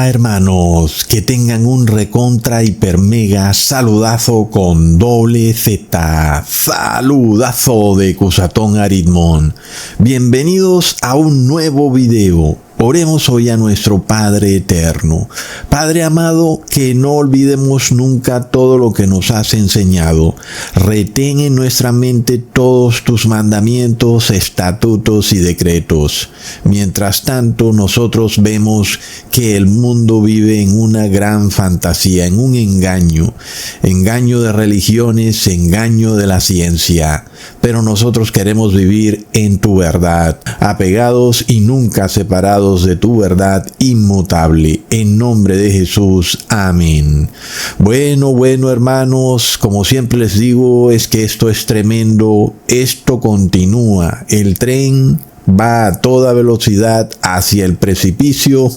Hola hermanos, que tengan un recontra hiper mega saludazo con doble Z, saludazo de Cusatón Aritmón. Bienvenidos a un nuevo video. Oremos hoy a nuestro Padre Eterno. Padre amado, que no olvidemos nunca todo lo que nos has enseñado. Retén en nuestra mente todos tus mandamientos, estatutos y decretos. Mientras tanto, nosotros vemos que el mundo vive en una gran fantasía, en un engaño. Engaño de religiones, engaño de la ciencia. Pero nosotros queremos vivir en tu verdad, apegados y nunca separados de tu verdad inmutable. En nombre de Jesús. Amén. Bueno, hermanos, como siempre les digo, es que esto es tremendo. Esto continúa. El tren va a toda velocidad hacia el precipicio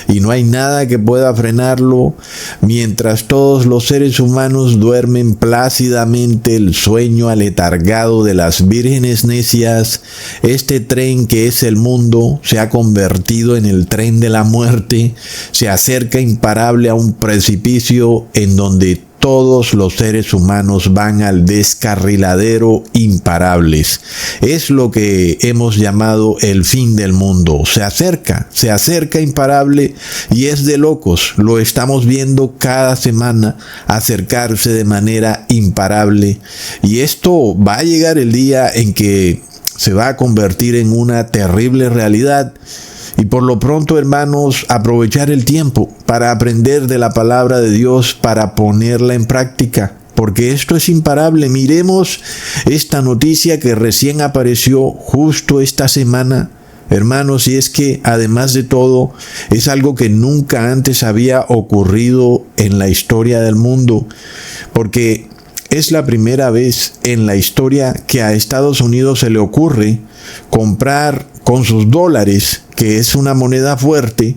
y no hay nada que pueda frenarlo. Mientras todos los seres humanos duermen plácidamente el sueño aletargado de las vírgenes necias, este tren que es el mundo se ha convertido en el tren de la muerte. Se acerca imparable a un precipicio en donde todos los seres humanos van al descarriladero imparables. Es lo que hemos llamado el fin del mundo. Se acerca imparable y es de locos. Lo estamos viendo cada semana acercarse de manera imparable. Y esto va a llegar el día en que se va a convertir en una terrible realidad. Y por lo pronto, hermanos, aprovechar el tiempo para aprender de la palabra de Dios, para ponerla en práctica, porque esto es imparable. Miremos esta noticia que recién apareció justo esta semana, hermanos, y es que además de todo, es algo que nunca antes había ocurrido en la historia del mundo, porque es la primera vez en la historia que a Estados Unidos se le ocurre comprar con sus dólares, que es una moneda fuerte,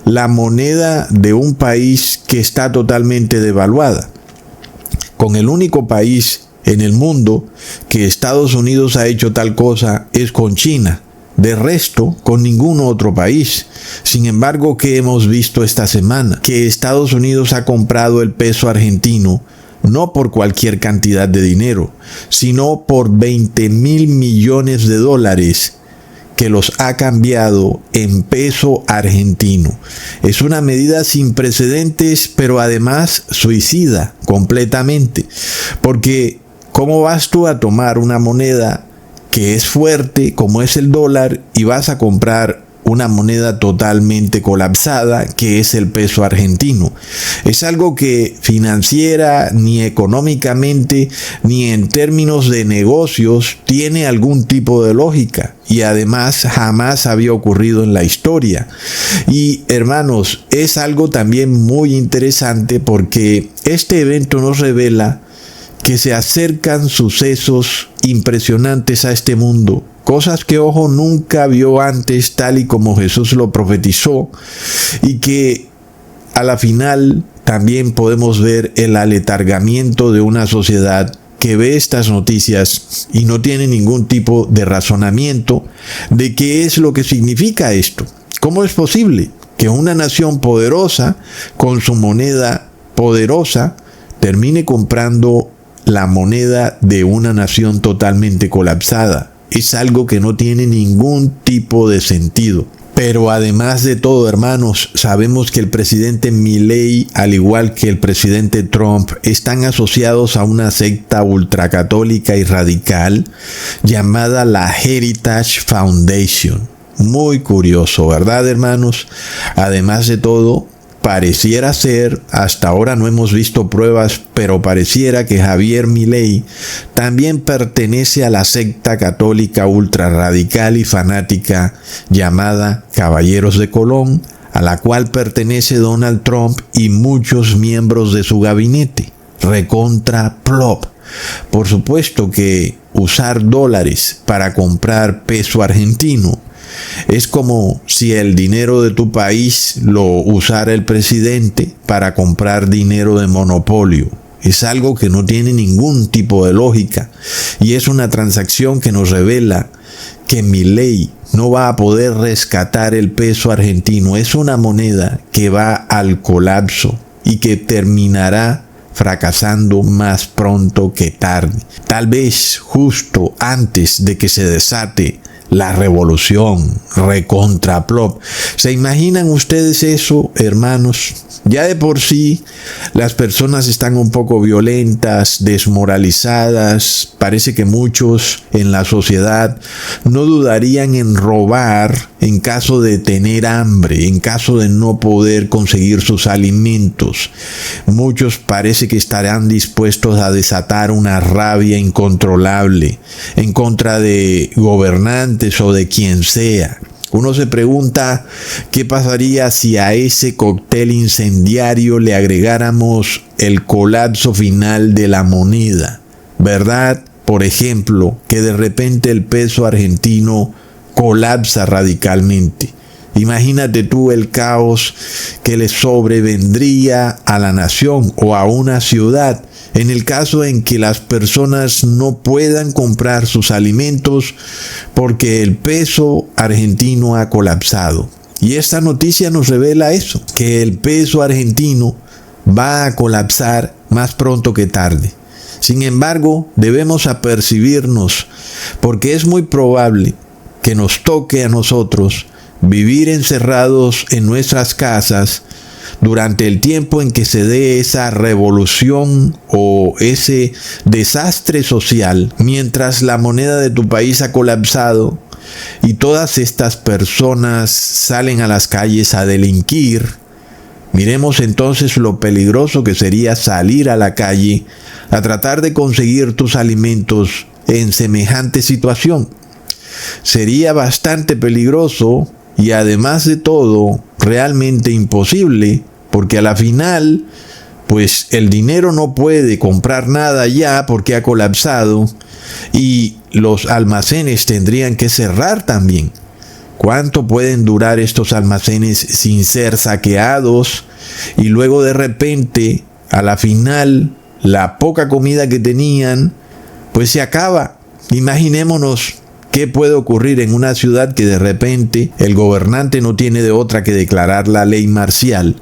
la moneda de un país que está totalmente devaluada. Con el único país en el mundo que Estados Unidos ha hecho tal cosa es con China. De resto, con ningún otro país. Sin embargo, ¿qué hemos visto esta semana? Que Estados Unidos ha comprado el peso argentino, no por cualquier cantidad de dinero, sino por 20,000 millones de dólares, que los ha cambiado en peso argentino. Es una medida sin precedentes, pero además suicida completamente. Porque ¿cómo vas tú a tomar una moneda que es fuerte, como es el dólar, y vas a comprar una moneda totalmente colapsada, que es el peso argentino? Es algo que financiera, ni económicamente, ni en términos de negocios tiene algún tipo de lógica, y además jamás había ocurrido en la historia. Y hermanos, es algo también muy interesante, porque este evento nos revela que se acercan sucesos impresionantes a este mundo. Cosas que ojo nunca vio antes, tal y como Jesús lo profetizó, y que a la final también podemos ver el aletargamiento de una sociedad que ve estas noticias y no tiene ningún tipo de razonamiento de qué es lo que significa esto. ¿Cómo es posible que una nación poderosa, con su moneda poderosa, termine comprando la moneda de una nación totalmente colapsada? Es algo que no tiene ningún tipo de sentido. Pero además de todo, hermanos, sabemos que el presidente Milei, al igual que el presidente Trump, están asociados a una secta ultracatólica y radical llamada la Heritage Foundation. Muy curioso, ¿verdad, hermanos? Además de todo, pareciera ser, hasta ahora no hemos visto pruebas, pero pareciera que Javier Milei también pertenece a la secta católica ultra radical y fanática llamada Caballeros de Colón, a la cual pertenece Donald Trump y muchos miembros de su gabinete. Recontra plop. Por supuesto que usar dólares para comprar peso argentino es como si el dinero de tu país lo usara el presidente para comprar dinero de monopolio. Es algo que no tiene ningún tipo de lógica. Y es una transacción que nos revela que Milei no va a poder rescatar el peso argentino. Es una moneda que va al colapso y que terminará fracasando más pronto que tarde. Tal vez justo antes de que se desate la revolución recontraplop. ¿Se imaginan ustedes eso, hermanos? Ya de por sí las personas están un poco violentas, desmoralizadas. Parece que muchos en la sociedad no dudarían en robar en caso de tener hambre, en caso de no poder conseguir sus alimentos. Muchos parece que estarán dispuestos a desatar una rabia incontrolable en contra de gobernantes o de quien sea. Uno se pregunta qué pasaría si a ese cóctel incendiario le agregáramos el colapso final de la moneda, ¿verdad? Por ejemplo, que de repente el peso argentino colapsa radicalmente. Imagínate tú el caos que le sobrevendría a la nación o a una ciudad en el caso en que las personas no puedan comprar sus alimentos porque el peso argentino ha colapsado. Y esta noticia nos revela eso, que el peso argentino va a colapsar más pronto que tarde. Sin embargo, debemos apercibirnos porque es muy probable que nos toque a nosotros vivir encerrados en nuestras casas durante el tiempo en que se dé esa revolución o ese desastre social, mientras la moneda de tu país ha colapsado y todas estas personas salen a las calles a delinquir. Miremos entonces lo peligroso que sería salir a la calle a tratar de conseguir tus alimentos en semejante situación. Sería bastante peligroso y además de todo, realmente imposible, porque a la final, pues el dinero no puede comprar nada ya porque ha colapsado y los almacenes tendrían que cerrar también. ¿Cuánto pueden durar estos almacenes sin ser saqueados? Y luego de repente, a la final, la poca comida que tenían, pues se acaba. Imaginémonos qué puede ocurrir en una ciudad que de repente el gobernante no tiene de otra que declarar la ley marcial.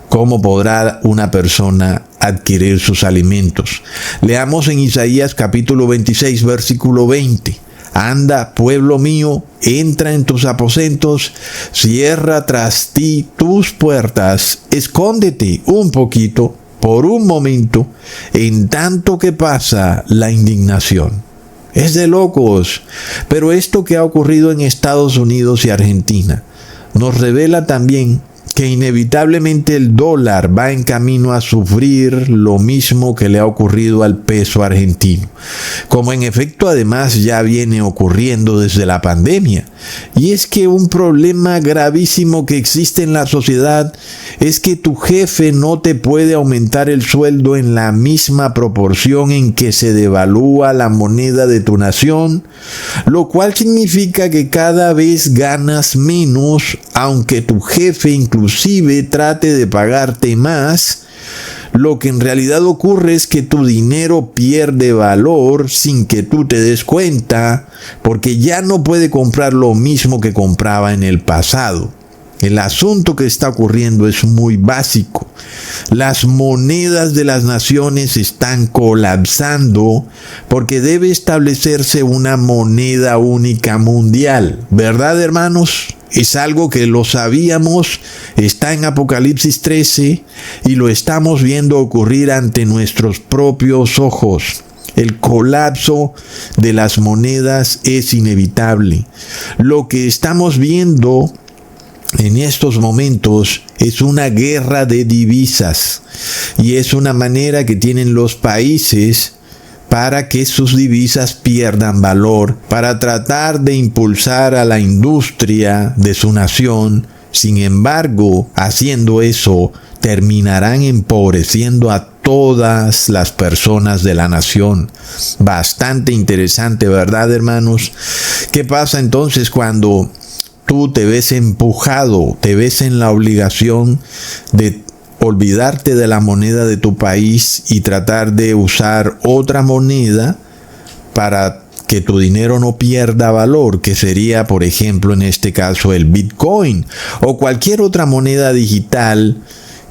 ¿Cómo podrá una persona adquirir sus alimentos? Leamos en Isaías capítulo 26, versículo 20. Anda, pueblo mío, entra en tus aposentos, cierra tras ti tus puertas, escóndete un poquito, por un momento, en tanto que pasa la indignación. Es de locos, pero esto que ha ocurrido en Estados Unidos y Argentina nos revela también que inevitablemente el dólar va en camino a sufrir lo mismo que le ha ocurrido al peso argentino, como en efecto además ya viene ocurriendo desde la pandemia. Y es que un problema gravísimo que existe en la sociedad es que tu jefe no te puede aumentar el sueldo en la misma proporción en que se devalúa la moneda de tu nación, lo cual significa que cada vez ganas menos, aunque tu jefe inclusive trate de pagarte más. Lo que en realidad ocurre es que tu dinero pierde valor sin que tú te des cuenta, porque ya no puede comprar lo mismo que compraba en el pasado. El asunto que está ocurriendo es muy básico. Las monedas de las naciones están colapsando porque debe establecerse una moneda única mundial. ¿Verdad, hermanos? Es algo que lo sabíamos, está en Apocalipsis 13 y lo estamos viendo ocurrir ante nuestros propios ojos. El colapso de las monedas es inevitable. Lo que estamos viendo en estos momentos es una guerra de divisas y es una manera que tienen los países para que sus divisas pierdan valor, para tratar de impulsar a la industria de su nación. Sin embargo, haciendo eso, terminarán empobreciendo a todas las personas de la nación. Bastante interesante, ¿verdad, hermanos? ¿Qué pasa entonces cuando tú te ves empujado, te ves en la obligación de olvidarte de la moneda de tu país y tratar de usar otra moneda para que tu dinero no pierda valor, que sería, por ejemplo, en este caso el Bitcoin o cualquier otra moneda digital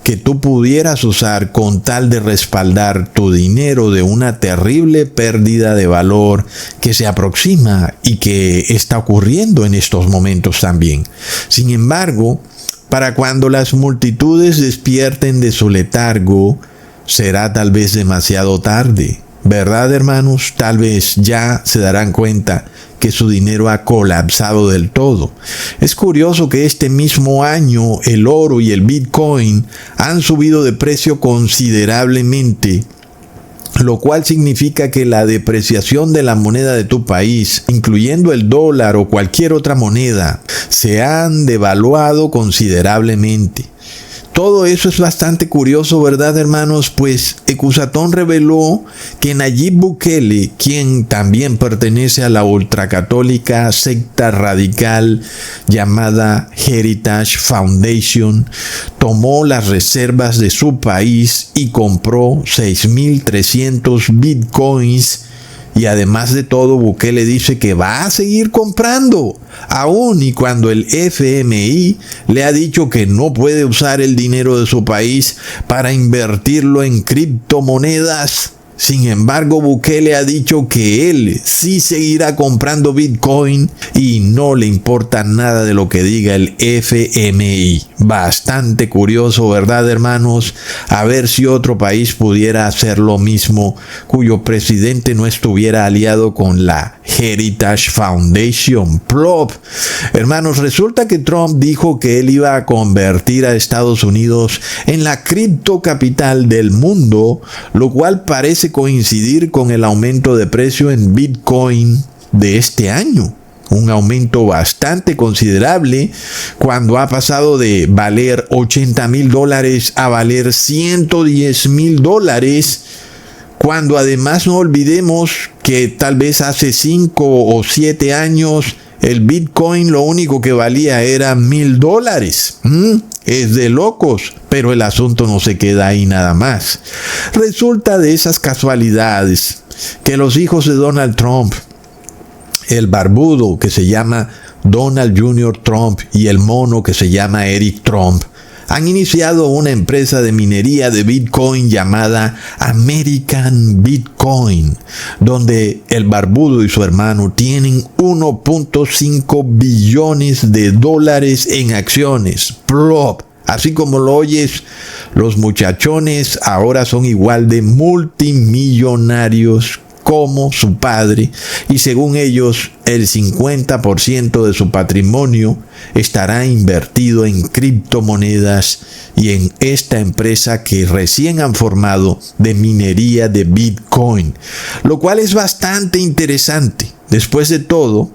que tú pudieras usar con tal de respaldar tu dinero de una terrible pérdida de valor que se aproxima y que está ocurriendo en estos momentos también. Sin embargo, para cuando las multitudes despierten de su letargo, será tal vez demasiado tarde. ¿Verdad, hermanos? Tal vez ya se darán cuenta que su dinero ha colapsado del todo. Es curioso que este mismo año el oro y el Bitcoin han subido de precio considerablemente, lo cual significa que la depreciación de la moneda de tu país, incluyendo el dólar o cualquier otra moneda, se han devaluado considerablemente. Todo eso es bastante curioso, ¿verdad, hermanos? Pues Ecusatón reveló que Nayib Bukele, quien también pertenece a la ultracatólica secta radical llamada Heritage Foundation, tomó las reservas de su país y compró 6.300 bitcoins. Y además de todo, Bukele dice que va a seguir comprando, aun y cuando el FMI le ha dicho que no puede usar el dinero de su país para invertirlo en criptomonedas. Sin embargo, Bukele ha dicho que él sí seguirá comprando Bitcoin y no le importa nada de lo que diga el FMI. Bastante curioso, ¿verdad, hermanos? A ver si otro país pudiera hacer lo mismo, cuyo presidente no estuviera aliado con la Heritage Foundation. Plop. Hermanos, resulta que Trump dijo que él iba a convertir a Estados Unidos en la criptocapital del mundo, lo cual parece coincidir con el aumento de precio en Bitcoin de este año. Un aumento bastante considerable cuando ha pasado de valer $80,000 a valer $110,000. Cuando además no olvidemos que tal vez hace 5 o 7 años el Bitcoin lo único que valía era $1,000. Es de locos, pero el asunto no se queda ahí nada más. Resulta de esas casualidades que los hijos de Donald Trump, el barbudo que se llama Donald Jr. Trump y el mono que se llama Eric Trump, han iniciado una empresa de minería de Bitcoin llamada American Bitcoin, donde el barbudo y su hermano tienen $1.5 billones en acciones. Plop. Así como lo oyes, los muchachones ahora son igual de multimillonarios como su padre, y según ellos, el 50% de su patrimonio estará invertido en criptomonedas y en esta empresa que recién han formado de minería de Bitcoin, lo cual es bastante interesante. Después de todo,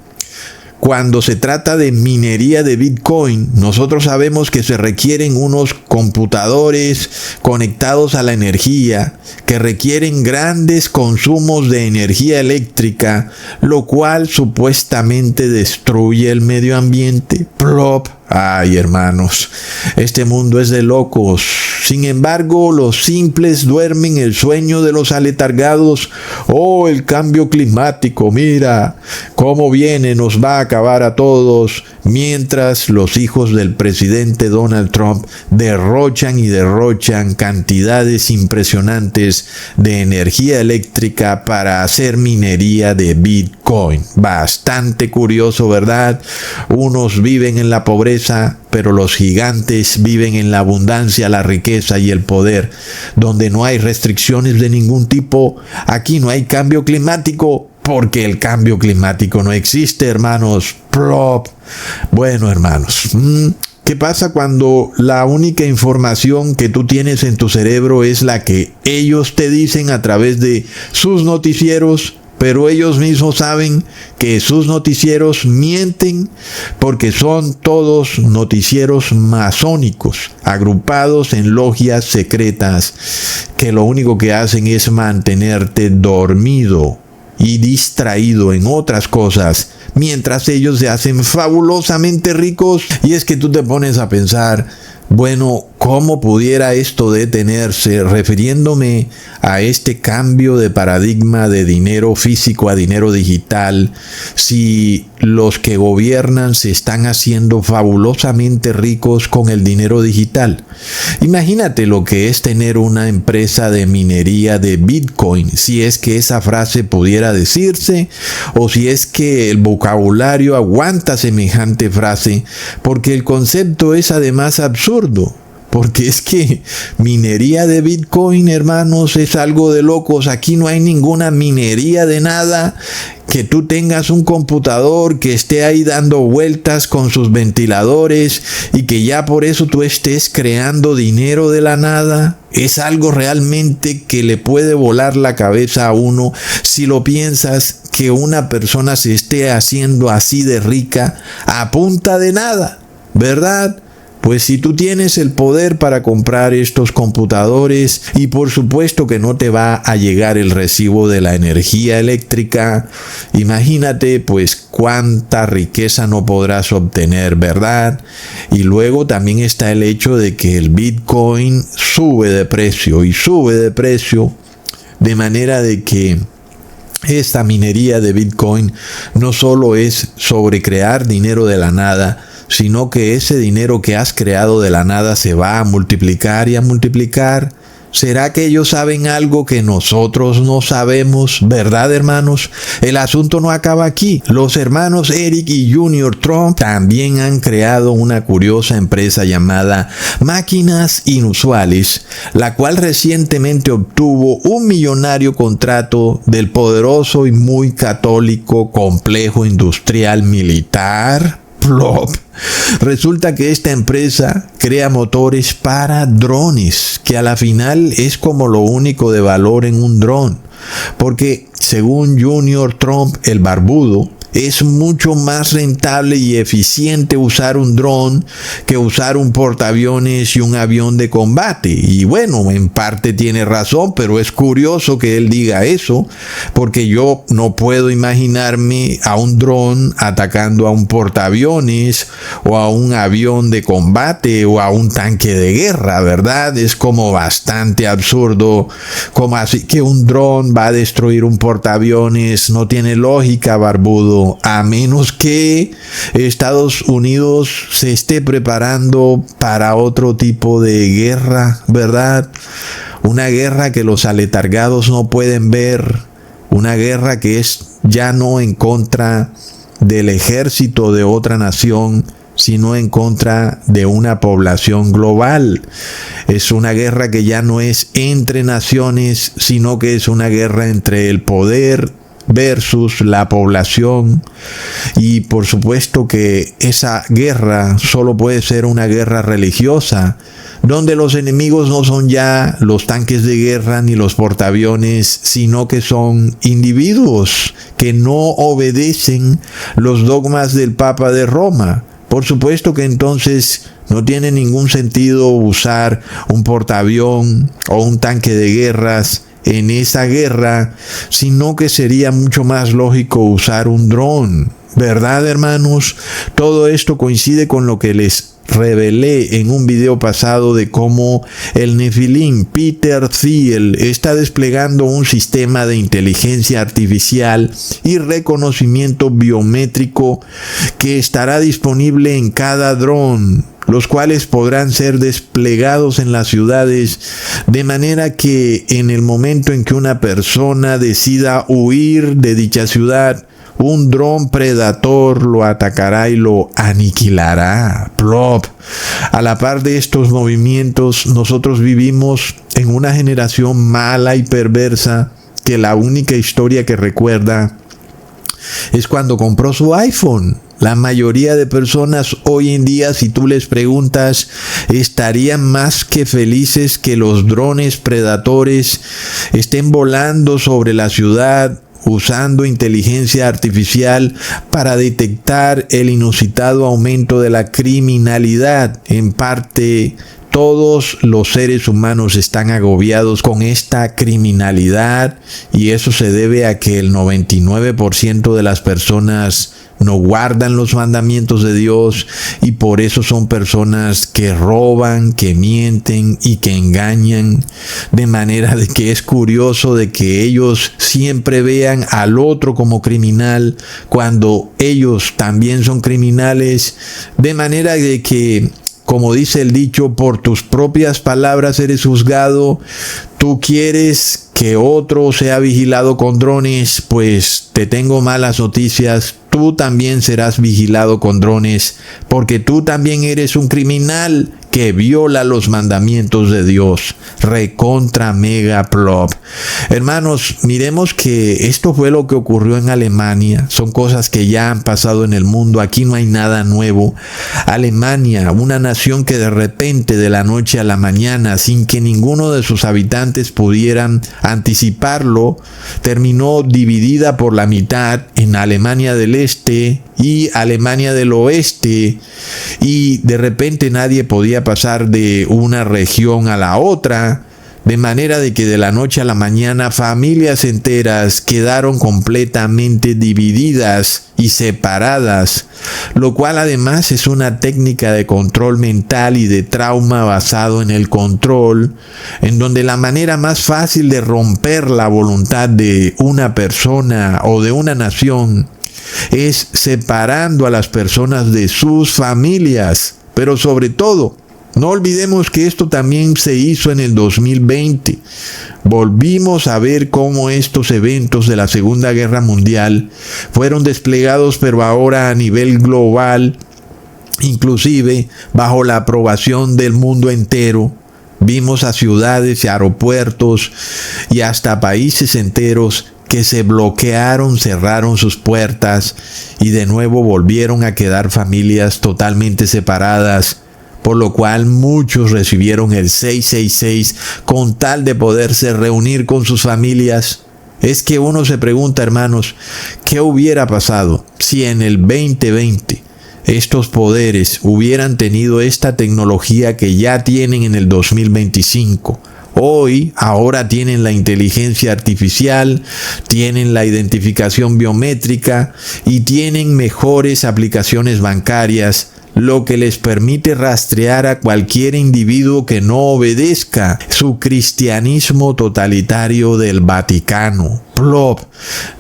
cuando se trata de minería de Bitcoin, nosotros sabemos que se requieren unos computadores conectados a la energía, que requieren grandes consumos de energía eléctrica, lo cual supuestamente destruye el medio ambiente. Plop. Ay, hermanos, este mundo es de locos. Sin embargo, los simples duermen el sueño de los aletargados. Oh, el cambio climático, mira cómo viene, nos va a acabar a todos. Mientras los hijos del presidente Donald Trump derrochan y derrochan cantidades impresionantes de energía eléctrica para hacer minería de Bitcoin. Bastante curioso, ¿verdad? Unos viven en la pobreza, pero los gigantes viven en la abundancia, la riqueza y el poder, donde no hay restricciones de ningún tipo. Aquí no hay cambio climático, porque el cambio climático no existe, hermanos. Plop. Bueno, hermanos, ¿qué pasa cuando la única información que tú tienes en tu cerebro es la que ellos te dicen a través de sus noticieros? Pero ellos mismos saben que sus noticieros mienten, porque son todos noticieros masónicos, agrupados en logias secretas, que lo único que hacen es mantenerte dormido y distraído en otras cosas, mientras ellos se hacen fabulosamente ricos. Y es que tú te pones a pensar, bueno, ¿Cómo pudiera esto detenerse? Refiriéndome a este cambio de paradigma de dinero físico a dinero digital, si los que gobiernan se están haciendo fabulosamente ricos con el dinero digital. Imagínate lo que es tener una empresa de minería de Bitcoin, si es que esa frase pudiera decirse, o si es que el vocabulario aguanta semejante frase, porque el concepto es además absurdo. Porque es que minería de Bitcoin, hermanos, es algo de locos. Aquí no hay ninguna minería de nada. Que tú tengas un computador que esté ahí dando vueltas con sus ventiladores y que ya por eso tú estés creando dinero de la nada. Es algo realmente que le puede volar la cabeza a uno si lo piensas, que una persona se esté haciendo así de rica a punta de nada, ¿verdad? Pues si tú tienes el poder para comprar estos computadores y por supuesto que no te va a llegar el recibo de la energía eléctrica, imagínate pues cuánta riqueza no podrás obtener, ¿verdad? Y luego también está el hecho de que el Bitcoin sube de precio y sube de precio, de manera de que esta minería de Bitcoin no solo es sobre crear dinero de la nada, sino que ese dinero que has creado de la nada se va a multiplicar y a multiplicar. ¿Será que ellos saben algo que nosotros no sabemos? ¿Verdad, hermanos? El asunto no acaba aquí. Los hermanos Eric y Junior Trump también han creado una curiosa empresa llamada Máquinas Inusuales, la cual recientemente obtuvo un millonario contrato del poderoso y muy católico complejo industrial militar. Plop. Resulta que esta empresa crea motores para drones, que a la final es como lo único de valor en un dron, porque según Junior Trump, el barbudo, es mucho más rentable y eficiente usar un dron que usar un portaaviones y un avión de combate. Y bueno, en parte tiene razón, pero es curioso que él diga eso, porque yo no puedo imaginarme a un dron atacando a un portaaviones o a un avión de combate o a un tanque de guerra, ¿verdad? Es como bastante absurdo. Como así que un dron va a destruir un portaaviones? No tiene lógica, barbudo. A menos que Estados Unidos se esté preparando para otro tipo de guerra, ¿verdad? Una guerra que los aletargados no pueden ver, una guerra que es ya no en contra del ejército de otra nación, sino en contra de una población global. Es una guerra que ya no es entre naciones, sino que es una guerra entre el poder versus la población. Y por supuesto que esa guerra solo puede ser una guerra religiosa, donde los enemigos no son ya los tanques de guerra ni los portaaviones, sino que son individuos que no obedecen los dogmas del Papa de Roma. Por supuesto que entonces no tiene ningún sentido usar un portaavión o un tanque de guerras en esa guerra, sino que sería mucho más lógico usar un dron, ¿verdad, hermanos? Todo esto coincide con lo que les revelé en un video pasado de cómo el Nefilim Peter Thiel está desplegando un sistema de inteligencia artificial y reconocimiento biométrico que estará disponible en cada dron, los cuales podrán ser desplegados en las ciudades, de manera que en el momento en que una persona decida huir de dicha ciudad, un dron predator lo atacará y lo aniquilará. Plop. A la par de estos movimientos, nosotros vivimos en una generación mala y perversa que la única historia que recuerda es cuando compró su iPhone. La mayoría de personas hoy en día, si tú les preguntas, estarían más que felices que los drones predatores estén volando sobre la ciudad, usando inteligencia artificial para detectar el inusitado aumento de la criminalidad. En parte, todos los seres humanos están agobiados con esta criminalidad, y eso se debe a que el 99% de las personas no guardan los mandamientos de Dios y por eso son personas que roban, que mienten y que engañan, de manera de que es curioso de que ellos siempre vean al otro como criminal cuando ellos también son criminales, de manera de que, como dice el dicho, por tus propias palabras eres juzgado. Tú quieres que otro sea vigilado con drones, pues te tengo malas noticias. Tú también serás vigilado con drones, porque tú también eres un criminal que viola los mandamientos de Dios. Recontra mega plop. Hermanos, miremos que esto fue lo que ocurrió en Alemania. Son cosas que ya han pasado en el mundo. Aquí no hay nada nuevo. Alemania, una nación que de repente, de la noche a la mañana, sin que ninguno de sus habitantes pudieran anticiparlo, terminó dividida por la mitad en Alemania del Este y Alemania del Oeste, y de repente nadie podía pasar de una región a la otra, de manera de que de la noche a la mañana familias enteras quedaron completamente divididas y separadas, lo cual además es una técnica de control mental y de trauma basado en el control, en donde la manera más fácil de romper la voluntad de una persona o de una nación es separando a las personas de sus familias. Pero sobre todo, no olvidemos que esto también se hizo en el 2020. Volvimos a ver cómo estos eventos de la Segunda Guerra Mundial fueron desplegados, pero ahora a nivel global, inclusive bajo la aprobación del mundo entero. Vimos a ciudades y aeropuertos y hasta países enteros que se bloquearon, cerraron sus puertas y de nuevo volvieron a quedar familias totalmente separadas, por lo cual muchos recibieron el 666 con tal de poderse reunir con sus familias. Es que uno se pregunta, hermanos, ¿qué hubiera pasado si en el 2020 estos poderes hubieran tenido esta tecnología que ya tienen en el 2025? Ahora tienen la inteligencia artificial, tienen la identificación biométrica y tienen mejores aplicaciones bancarias, lo que les permite rastrear a cualquier individuo que no obedezca su cristianismo totalitario del Vaticano. Plop.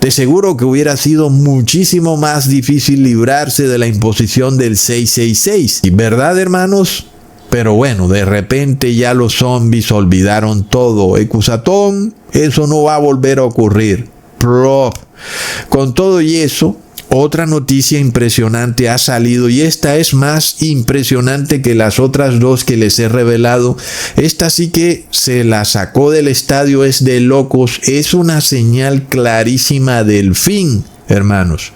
De seguro que hubiera sido muchísimo más difícil librarse de la imposición del 666. ¿Verdad, hermanos? Pero bueno, de repente ya los zombies olvidaron todo. Ecusatón, eso no va a volver a ocurrir. Plop. Con todo y eso, otra noticia impresionante ha salido, y esta es más impresionante que las otras dos que les he revelado. Esta sí que se la sacó del estadio, es de locos, es una señal clarísima del fin, hermanos.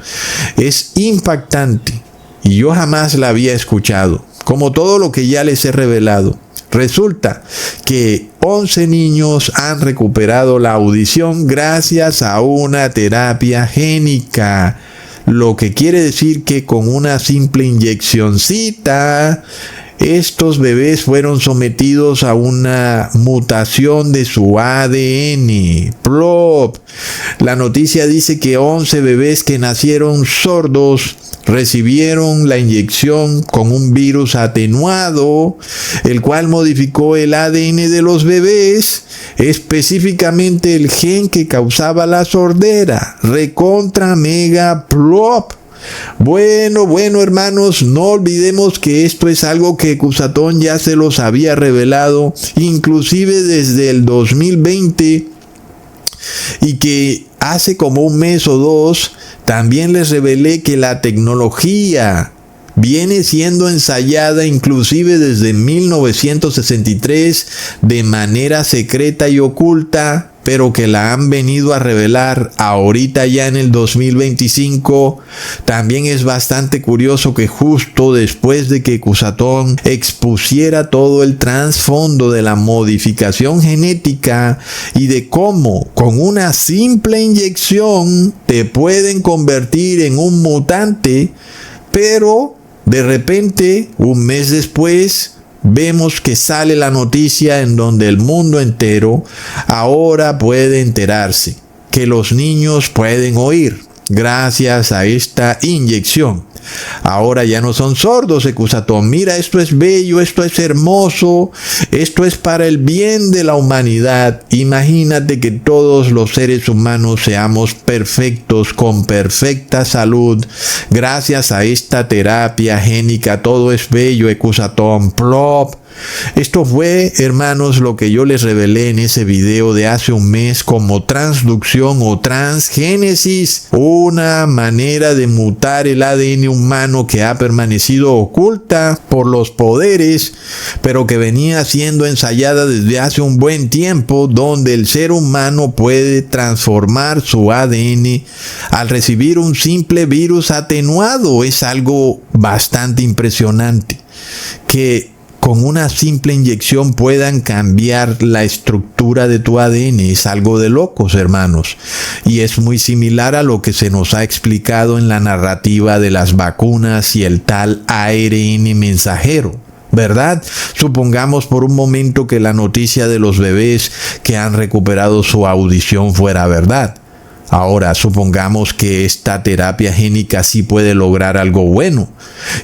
Es impactante y yo jamás la había escuchado, como todo lo que ya les he revelado. Resulta que 11 niños han recuperado la audición gracias a una terapia génica. Lo que quiere decir que con una simple inyeccioncita, estos bebés fueron sometidos a una mutación de su ADN. Plop. La noticia dice que 11 bebés que nacieron sordos recibieron la inyección con un virus atenuado, el cual modificó el ADN de los bebés, específicamente el gen que causaba la sordera. Recontra mega plop. Bueno, hermanos, no olvidemos que esto es algo que Ecusatón ya se los había revelado, inclusive desde el 2020, y que hace como un mes o dos también les revelé que la tecnología viene siendo ensayada inclusive desde 1963 de manera secreta y oculta, pero que la han venido a revelar ahorita ya en el 2025. También es bastante curioso que justo después de que Ecusatón expusiera todo el trasfondo de la modificación genética y de cómo con una simple inyección te pueden convertir en un mutante, pero de repente, un mes después, vemos que sale la noticia en donde el mundo entero ahora puede enterarse que los niños pueden oír. gracias a esta inyección. Ahora ya no son sordos, Ecusatón. Mira, esto es bello, esto es hermoso, esto es para el bien de la humanidad. Imagínate que todos los seres humanos seamos perfectos, con perfecta salud, gracias a esta terapia génica. Todo es bello, Ecusatón. Plop. Esto fue, hermanos, lo que yo les revelé en ese video de hace un mes como transducción o transgénesis, una manera de mutar el ADN humano que ha permanecido oculta por los poderes, pero que venía siendo ensayada desde hace un buen tiempo, donde el ser humano puede transformar su ADN al recibir un simple virus atenuado. Es algo bastante impresionante que con una simple inyección puedan cambiar la estructura de tu ADN. Es algo de locos, hermanos. Y es muy similar a lo que se nos ha explicado en la narrativa de las vacunas y el tal ARN mensajero, ¿verdad? Supongamos por un momento que la noticia de los bebés que han recuperado su audición fuera verdad. Ahora, supongamos que esta terapia génica sí puede lograr algo bueno.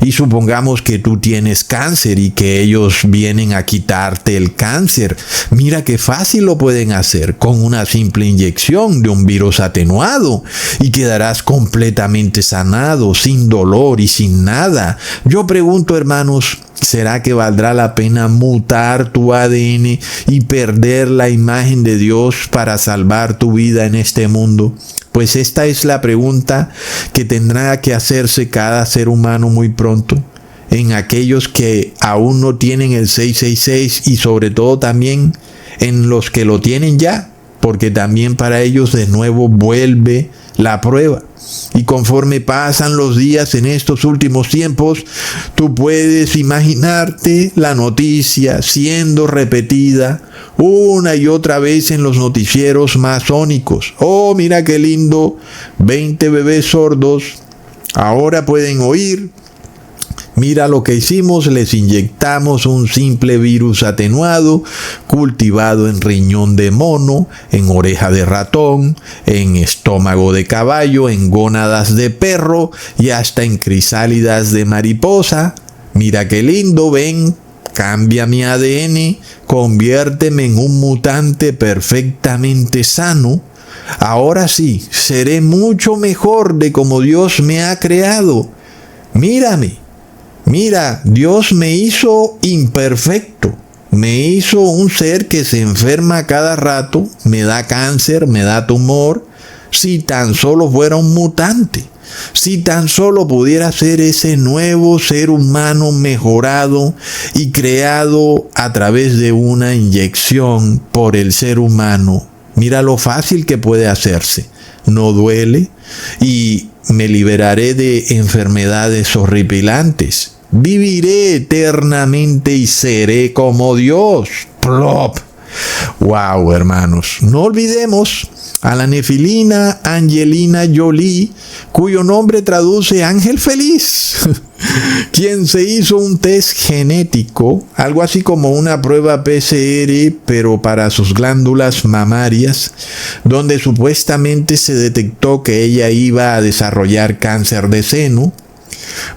Y supongamos que tú tienes cáncer y que ellos vienen a quitarte el cáncer. Mira qué fácil lo pueden hacer con una simple inyección de un virus atenuado. Y quedarás completamente sanado, sin dolor y sin nada. Yo pregunto, hermanos, ¿será que valdrá la pena mutar tu ADN y perder la imagen de Dios para salvar tu vida en este mundo? Pues esta es la pregunta que tendrá que hacerse cada ser humano muy pronto, en aquellos que aún no tienen el 666 y sobre todo también en los que lo tienen ya, porque también para ellos de nuevo vuelve la prueba. Y conforme pasan los días en estos últimos tiempos, tú puedes imaginarte la noticia siendo repetida una y otra vez en los noticieros masónicos. Oh, mira qué lindo, 20 bebés sordos ahora pueden oír. Mira lo que hicimos, les inyectamos un simple virus atenuado, cultivado en riñón de mono, en oreja de ratón, en estómago de caballo, en gónadas de perro y hasta en crisálidas de mariposa. Mira qué lindo, ven, cambia mi ADN, conviérteme en un mutante perfectamente sano. Ahora sí, seré mucho mejor de como Dios me ha creado. Mírame. Mira, Dios me hizo imperfecto, me hizo un ser que se enferma cada rato, me da cáncer, me da tumor, si tan solo fuera un mutante, si tan solo pudiera ser ese nuevo ser humano mejorado y creado a través de una inyección por el ser humano. Mira lo fácil que puede hacerse, no duele y me liberaré de enfermedades horripilantes. Viviré eternamente y seré como Dios. Plop. Wow, hermanos. No olvidemos a la nefilina Angelina Jolie, cuyo nombre traduce ángel feliz, quien se hizo un test genético, algo así como una prueba PCR, pero para sus glándulas mamarias, donde supuestamente se detectó que ella iba a desarrollar cáncer de seno,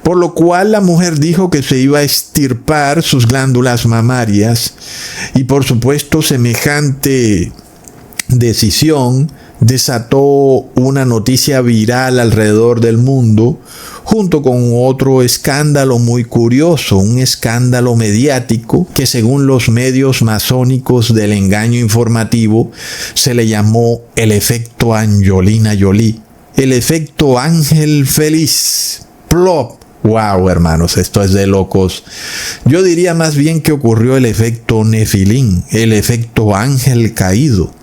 por lo cual la mujer dijo que se iba a extirpar sus glándulas mamarias y por supuesto semejante decisión desató una noticia viral alrededor del mundo junto con otro escándalo muy curioso, un escándalo mediático que según los medios masónicos del engaño informativo se le llamó el efecto Angelina Jolie, el efecto ángel feliz. Plop. Wow, hermanos, esto es de locos. Yo diría más bien que ocurrió el efecto Nefilín, el efecto ángel caído.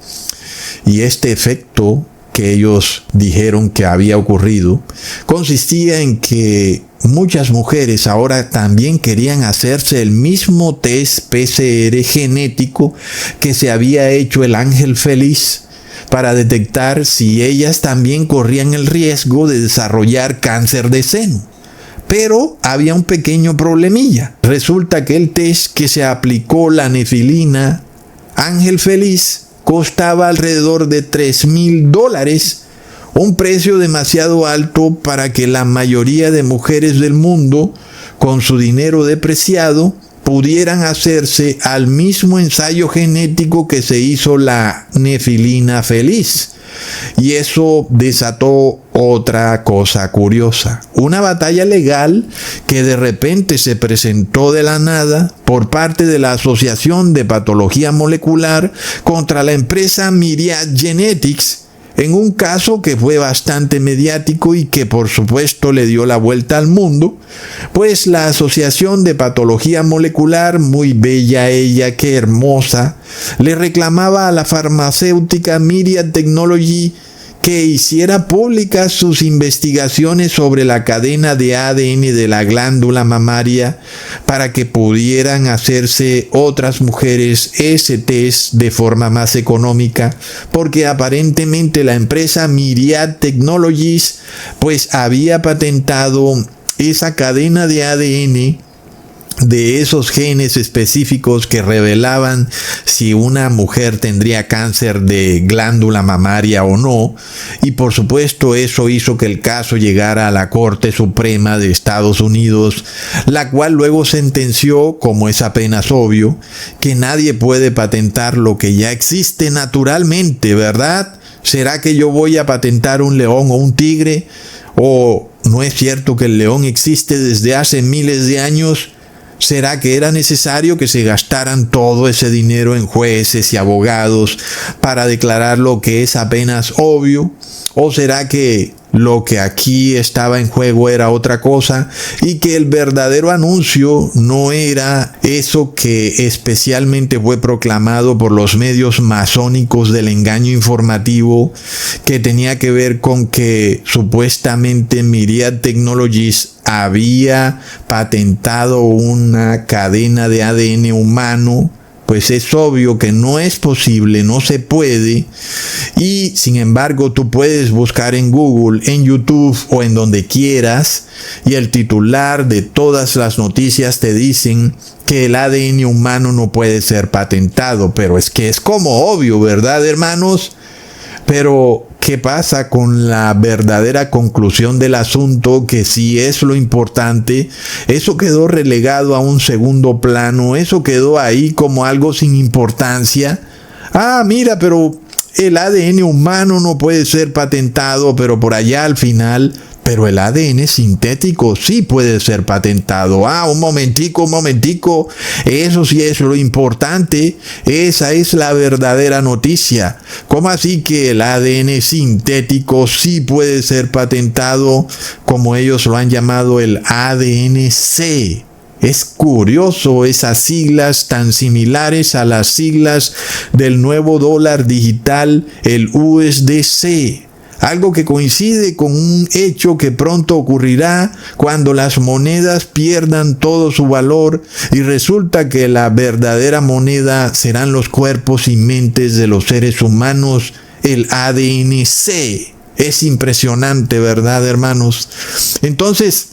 Y este efecto que ellos dijeron que había ocurrido consistía en que muchas mujeres ahora también querían hacerse el mismo test PCR genético que se había hecho el ángel feliz, para detectar si ellas también corrían el riesgo de desarrollar cáncer de seno. Pero había un pequeño problemilla. Resulta que el test que se aplicó la nefilina Ángel Feliz costaba alrededor de $3,000, un precio demasiado alto para que la mayoría de mujeres del mundo, con su dinero depreciado, pudieran hacerse al mismo ensayo genético que se hizo la nefilina feliz. Y eso desató otra cosa curiosa, una batalla legal que de repente se presentó de la nada por parte de la Asociación de Patología Molecular contra la empresa Myriad Genetics, en un caso que fue bastante mediático y que por supuesto le dio la vuelta al mundo, pues la Asociación de Patología Molecular, muy bella ella, qué hermosa, le reclamaba a la farmacéutica Myriad Technology que hiciera públicas sus investigaciones sobre la cadena de ADN de la glándula mamaria para que pudieran hacerse otras mujeres ese test de forma más económica, porque aparentemente la empresa Myriad Technologies pues había patentado esa cadena de ADN de esos genes específicos que revelaban si una mujer tendría cáncer de glándula mamaria o no, y por supuesto eso hizo que el caso llegara a la Corte Suprema de Estados Unidos, la cual luego sentenció, como es apenas obvio, que nadie puede patentar lo que ya existe naturalmente, ¿verdad? ¿Será que yo voy a patentar un león o un tigre? ¿O no es cierto que el león existe desde hace miles de años? ¿Será que era necesario que se gastaran todo ese dinero en jueces y abogados para declarar lo que es apenas obvio? ¿O será que lo que aquí estaba en juego era otra cosa y que el verdadero anuncio no era eso que especialmente fue proclamado por los medios masónicos del engaño informativo, que tenía que ver con que supuestamente Myriad Technologies había patentado una cadena de ADN humano? Pues es obvio que no es posible, no se puede, y sin embargo tú puedes buscar en Google, en YouTube o en donde quieras, y el titular de todas las noticias te dicen que el ADN humano no puede ser patentado, pero es que es como obvio, ¿verdad, hermanos? Pero ¿qué pasa con la verdadera conclusión del asunto? Que si es lo importante, eso quedó relegado a un segundo plano, eso quedó ahí como algo sin importancia. Ah, mira, pero el ADN humano no puede ser patentado, pero por allá al final, pero el ADN sintético sí puede ser patentado. Ah, un momentico, eso sí es lo importante, esa es la verdadera noticia. ¿Cómo así que el ADN sintético sí puede ser patentado, como ellos lo han llamado el ADN-C? Es curioso, esas siglas tan similares a las siglas del nuevo dólar digital, el USDC. Algo que coincide con un hecho que pronto ocurrirá cuando las monedas pierdan todo su valor y resulta que la verdadera moneda serán los cuerpos y mentes de los seres humanos, el ADN-C. Es impresionante, ¿verdad, hermanos? Entonces,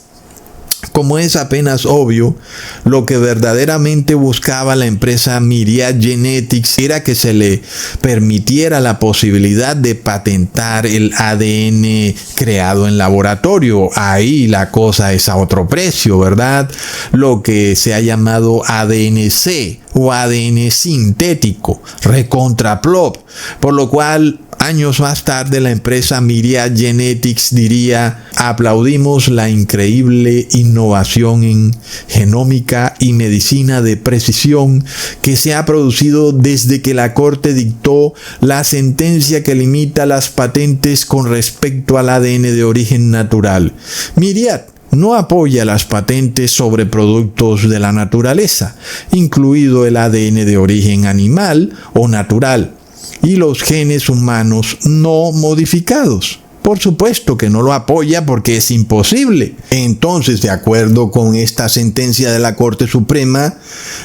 como es apenas obvio, lo que verdaderamente buscaba la empresa Myriad Genetics era que se le permitiera la posibilidad de patentar el ADN creado en laboratorio. Ahí la cosa es a otro precio, ¿verdad? Lo que se ha llamado ADN-C o ADN sintético, recontraplop, por lo cual años más tarde la empresa Myriad Genetics diría: aplaudimos la increíble innovación en genómica y medicina de precisión que se ha producido desde que la Corte dictó la sentencia que limita las patentes con respecto al ADN de origen natural. Myriad no apoya las patentes sobre productos de la naturaleza, incluido el ADN de origen animal o natural, y los genes humanos no modificados. Por supuesto que no lo apoya porque es imposible. Entonces, de acuerdo con esta sentencia de la Corte Suprema,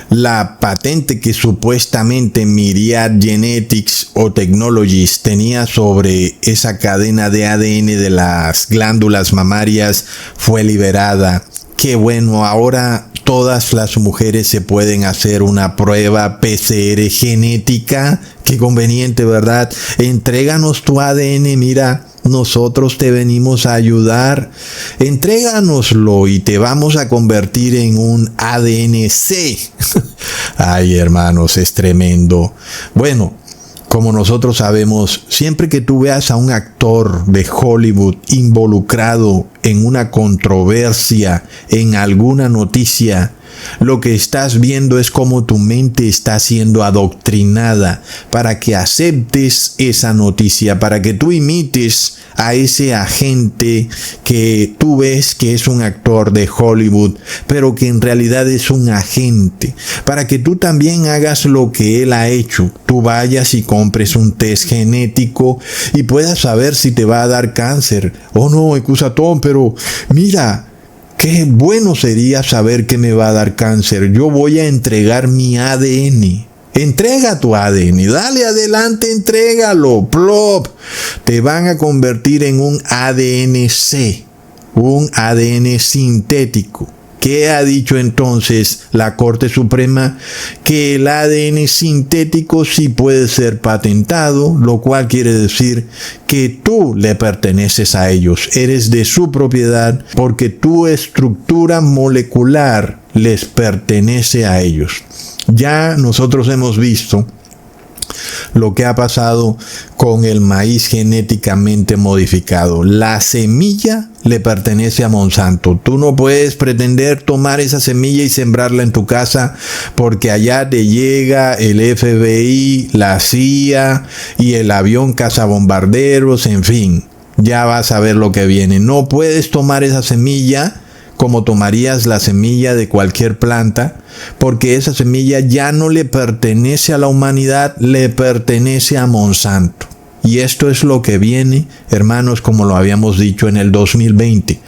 la patente que supuestamente Myriad Genetics o Technologies tenía sobre esa cadena de ADN de las glándulas mamarias fue liberada. Qué bueno, ahora todas las mujeres se pueden hacer una prueba PCR genética. Qué conveniente, ¿verdad? Entréganos tu ADN, mira, nosotros te venimos a ayudar. Entréganoslo y te vamos a convertir en un ADN-C. Ay, hermanos, es tremendo. Bueno, como nosotros sabemos, siempre que tú veas a un actor de Hollywood involucrado en una controversia, en alguna noticia, lo que estás viendo es cómo tu mente está siendo adoctrinada para que aceptes esa noticia, para que tú imites a ese agente que tú ves que es un actor de Hollywood, pero que en realidad es un agente, para que tú también hagas lo que él ha hecho. Tú vayas y compres un test genético y puedas saber si te va a dar cáncer. Oh no, Ecusatón, pero mira, qué bueno sería saber que me va a dar cáncer. Yo voy a entregar mi ADN. Entrega tu ADN. Dale adelante, entrégalo. Plop. Te van a convertir en un ADN-C. Un ADN sintético. ¿Qué ha dicho entonces la Corte Suprema? Que el ADN sintético sí puede ser patentado, lo cual quiere decir que tú le perteneces a ellos, eres de su propiedad, porque tu estructura molecular les pertenece a ellos. Ya nosotros hemos visto lo que ha pasado con el maíz genéticamente modificado. La semilla le pertenece a Monsanto. Tú no puedes pretender tomar esa semilla y sembrarla en tu casa porque allá te llega el FBI, la CIA y el avión cazabombarderos, en fin. Ya vas a ver lo que viene. No puedes tomar esa semilla como tomarías la semilla de cualquier planta, porque esa semilla ya no le pertenece a la humanidad, le pertenece a Monsanto. Y esto es lo que viene, hermanos, como lo habíamos dicho en el 2020.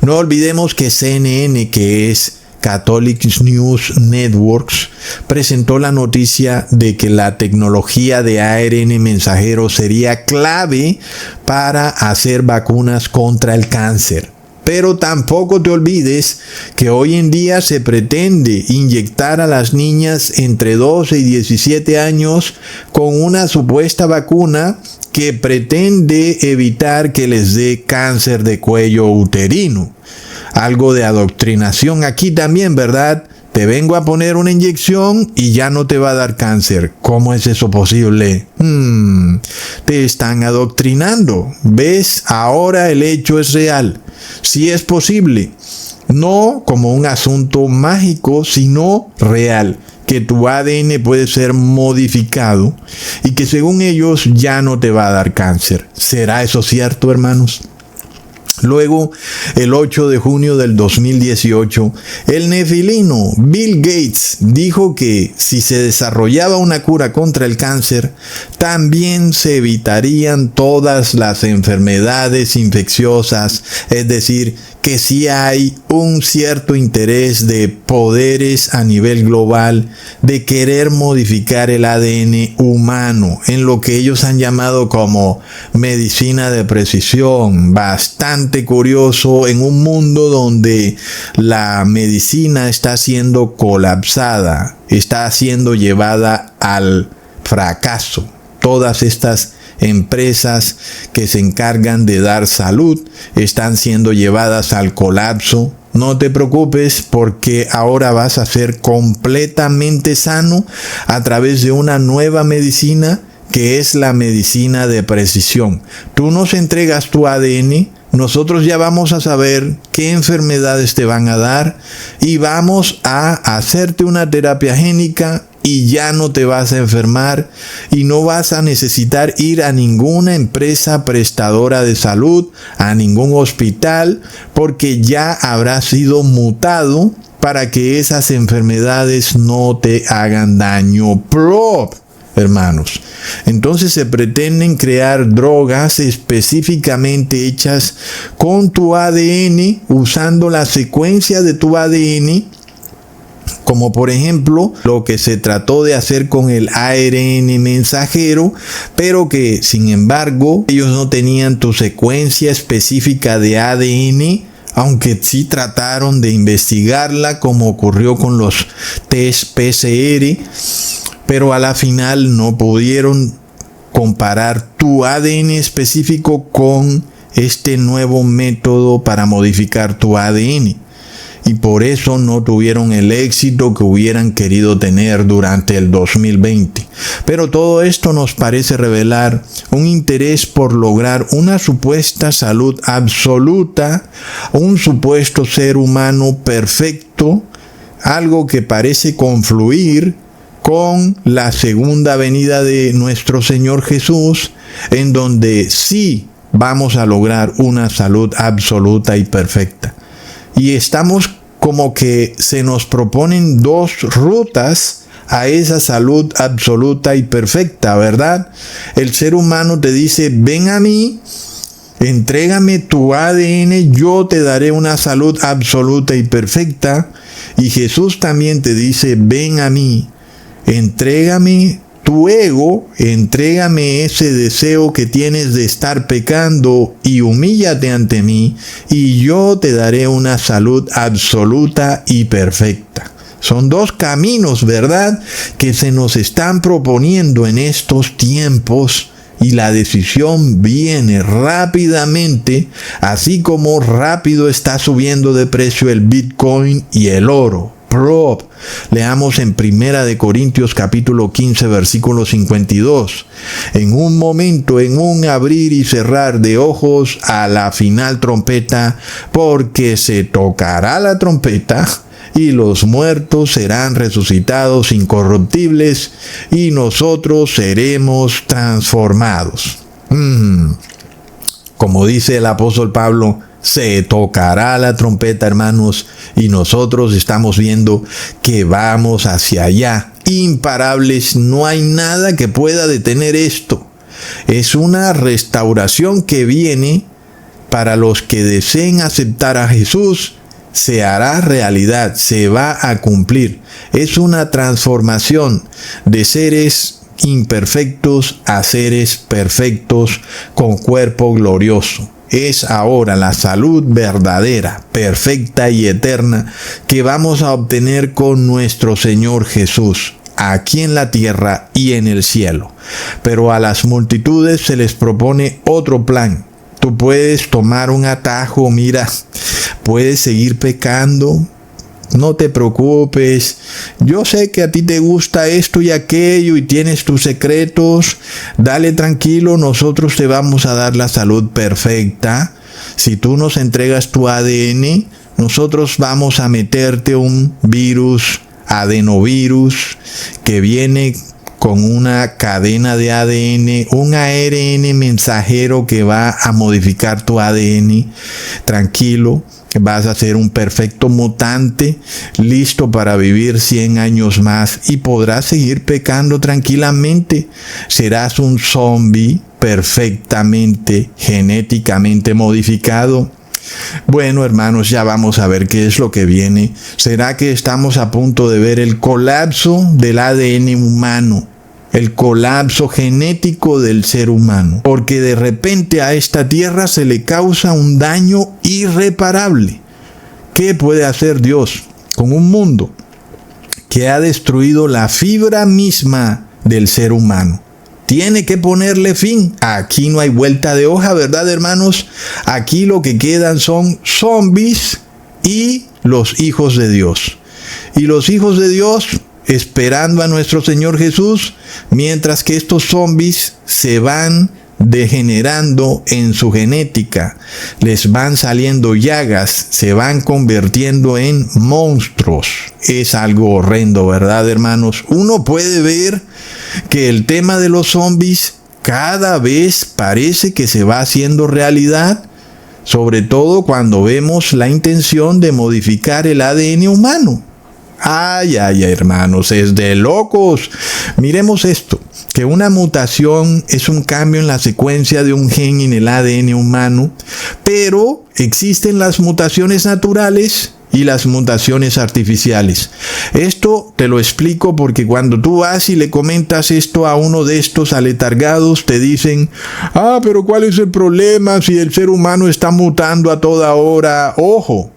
No olvidemos que CNN, que es Catholic News Networks, presentó la noticia de que la tecnología de ARN mensajero sería clave para hacer vacunas contra el cáncer. Pero tampoco te olvides que hoy en día se pretende inyectar a las niñas entre 12 y 17 años con una supuesta vacuna que pretende evitar que les dé cáncer de cuello uterino. Algo de adoctrinación aquí también, ¿verdad? Te vengo a poner una inyección y ya no te va a dar cáncer. ¿Cómo es eso posible? Te están adoctrinando. ¿Ves? Ahora el hecho es real. Sí es posible. No como un asunto mágico, sino real. Que tu ADN puede ser modificado y que según ellos ya no te va a dar cáncer. ¿Será eso cierto, hermanos? Luego, el 8 de junio del 2018, el nefilino Bill Gates dijo que si se desarrollaba una cura contra el cáncer, también se evitarían todas las enfermedades infecciosas, es decir, que sí hay un cierto interés de poderes a nivel global de querer modificar el ADN humano en lo que ellos han llamado como medicina de precisión. Bastante curioso en un mundo donde la medicina está siendo colapsada, está siendo llevada al fracaso. Todas estas empresas que se encargan de dar salud están siendo llevadas al colapso. No te preocupes porque ahora vas a ser completamente sano a través de una nueva medicina que es la medicina de precisión. Tú nos entregas tu ADN, nosotros ya vamos a saber qué enfermedades te van a dar y vamos a hacerte una terapia génica y ya no te vas a enfermar y no vas a necesitar ir a ninguna empresa prestadora de salud, a ningún hospital, porque ya habrás sido mutado para que esas enfermedades no te hagan daño. ¡Plop! Hermanos, entonces se pretenden crear drogas específicamente hechas con tu ADN, usando la secuencia de tu ADN, como por ejemplo lo que se trató de hacer con el ARN mensajero, pero que sin embargo ellos no tenían tu secuencia específica de ADN, aunque sí trataron de investigarla como ocurrió con los test PCR, pero a la final no pudieron comparar tu ADN específico con este nuevo método para modificar tu ADN. Y por eso no tuvieron el éxito que hubieran querido tener durante el 2020. Pero todo esto nos parece revelar un interés por lograr una supuesta salud absoluta, un supuesto ser humano perfecto, algo que parece confluir con la segunda venida de nuestro Señor Jesús, en donde sí vamos a lograr una salud absoluta y perfecta. Y estamos como que se nos proponen dos rutas a esa salud absoluta y perfecta, ¿verdad? El ser humano te dice, ven a mí, entrégame tu ADN, yo te daré una salud absoluta y perfecta. Y Jesús también te dice, ven a mí, entrégame tu ego, entrégame ese deseo que tienes de estar pecando y humíllate ante mí y yo te daré una salud absoluta y perfecta. Son dos caminos, ¿verdad?, que se nos están proponiendo en estos tiempos y la decisión viene rápidamente, así como rápido está subiendo de precio el Bitcoin y el oro. Leamos en 1 Corintios capítulo 15 versículo 52. En un momento, en un abrir y cerrar de ojos, a la final trompeta, porque se tocará la trompeta y los muertos serán resucitados incorruptibles y nosotros seremos transformados. Como dice el apóstol Pablo, se tocará la trompeta, hermanos, y nosotros estamos viendo que vamos hacia allá, imparables. No hay nada que pueda detener esto. Es una restauración que viene para los que deseen aceptar a Jesús. Se hará realidad, se va a cumplir. Es una transformación de seres imperfectos a seres perfectos con cuerpo glorioso. Es ahora la salud verdadera, perfecta y eterna que vamos a obtener con nuestro Señor Jesús, aquí en la tierra y en el cielo. Pero a las multitudes se les propone otro plan. Tú puedes tomar un atajo, mira, puedes seguir pecando. No te preocupes, yo sé que a ti te gusta esto y aquello y tienes tus secretos, dale tranquilo, nosotros te vamos a dar la salud perfecta. Si tú nos entregas tu ADN, nosotros vamos a meterte un virus, adenovirus, que viene con una cadena de ADN, un ARN mensajero que va a modificar tu ADN. Tranquilo, vas a ser un perfecto mutante, listo para vivir 100 años más y podrás seguir pecando tranquilamente. Serás un zombie perfectamente, genéticamente modificado. Bueno, hermanos, ya vamos a ver qué es lo que viene. ¿Será que estamos a punto de ver el colapso del ADN humano? El colapso genético del ser humano, porque de repente a esta tierra se le causa un daño irreparable. ¿Qué puede hacer Dios con un mundo que ha destruido la fibra misma del ser humano? Tiene que ponerle fin. Aquí no hay vuelta de hoja, ¿verdad, hermanos? Aquí lo que quedan son zombies y los hijos de Dios. Y los hijos de Dios esperando a nuestro Señor Jesús, mientras que estos zombies se van degenerando en su genética, les van saliendo llagas, se van convirtiendo en monstruos. Es algo horrendo, ¿verdad, hermanos? Uno puede ver que el tema de los zombies cada vez parece que se va haciendo realidad, sobre todo cuando vemos la intención de modificar el ADN humano. Ay, hermanos, es de locos. Miremos esto, que una mutación es un cambio en la secuencia de un gen en el ADN humano, pero existen las mutaciones naturales y las mutaciones artificiales. Esto te lo explico porque cuando tú vas y le comentas esto a uno de estos aletargados, te dicen, pero ¿cuál es el problema si el ser humano está mutando a toda hora? Ojo.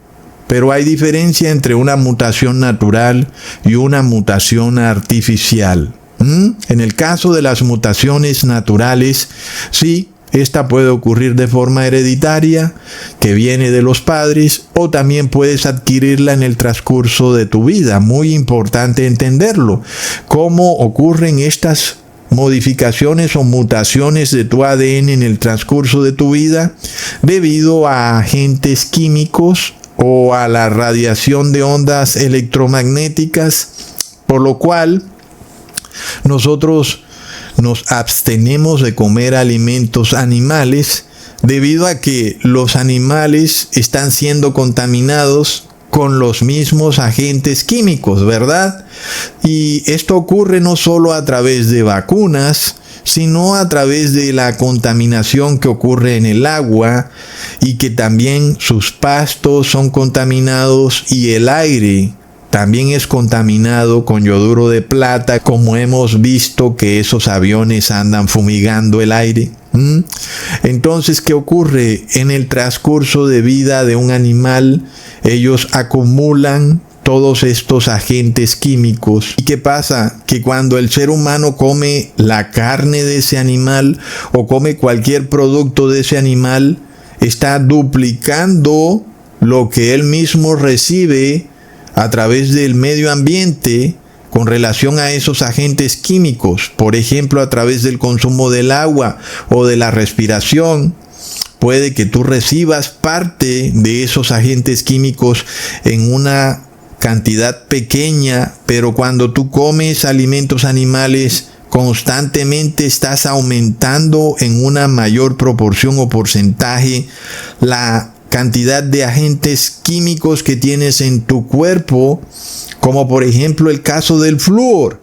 Pero hay diferencia entre una mutación natural y una mutación artificial. En el caso de las mutaciones naturales, sí, esta puede ocurrir de forma hereditaria, que viene de los padres, o también puedes adquirirla en el transcurso de tu vida. Muy importante entenderlo. ¿Cómo ocurren estas modificaciones o mutaciones de tu ADN en el transcurso de tu vida? Debido a agentes químicos o a la radiación de ondas electromagnéticas, por lo cual nosotros nos abstenemos de comer alimentos animales debido a que los animales están siendo contaminados con los mismos agentes químicos, ¿verdad? Y esto ocurre no solo a través de vacunas, sino a través de la contaminación que ocurre en el agua y que también sus pastos son contaminados y el aire también es contaminado con yoduro de plata, como hemos visto que esos aviones andan fumigando el aire. Entonces, ¿qué ocurre? En el transcurso de vida de un animal, ellos acumulan todos estos agentes químicos. ¿Y qué pasa? Que cuando el ser humano come la carne de ese animal o come cualquier producto de ese animal, está duplicando lo que él mismo recibe a través del medio ambiente con relación a esos agentes químicos, por ejemplo a través del consumo del agua o de la respiración. Puede que tú recibas parte de esos agentes químicos en una cantidad pequeña, pero cuando tú comes alimentos animales constantemente estás aumentando en una mayor proporción o porcentaje la cantidad de agentes químicos que tienes en tu cuerpo, como por ejemplo el caso del flúor.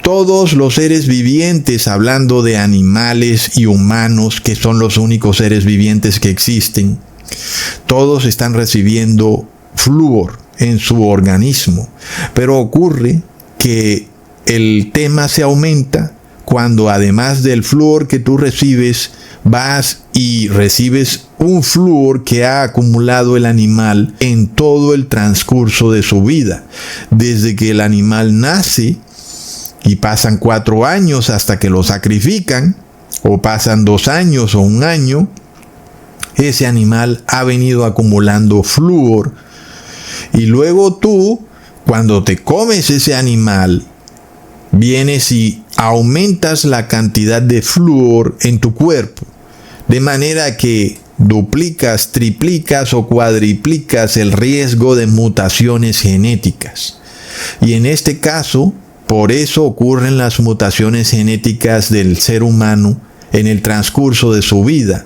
Todos los seres vivientes, hablando de animales y humanos, que son los únicos seres vivientes que existen, todos están recibiendo flúor en su organismo. Pero ocurre que el tema se aumenta cuando además del flúor que tú recibes, vas y recibes un flúor que ha acumulado el animal en todo el transcurso de su vida. Desde que el animal nace y pasan 4 años hasta que lo sacrifican, o pasan 2 años o 1 año, ese animal ha venido acumulando flúor. Y luego tú, cuando te comes ese animal, vienes y aumentas la cantidad de flúor en tu cuerpo, de manera que duplicas, triplicas o cuadriplicas el riesgo de mutaciones genéticas. Y en este caso, por eso ocurren las mutaciones genéticas del ser humano en el transcurso de su vida.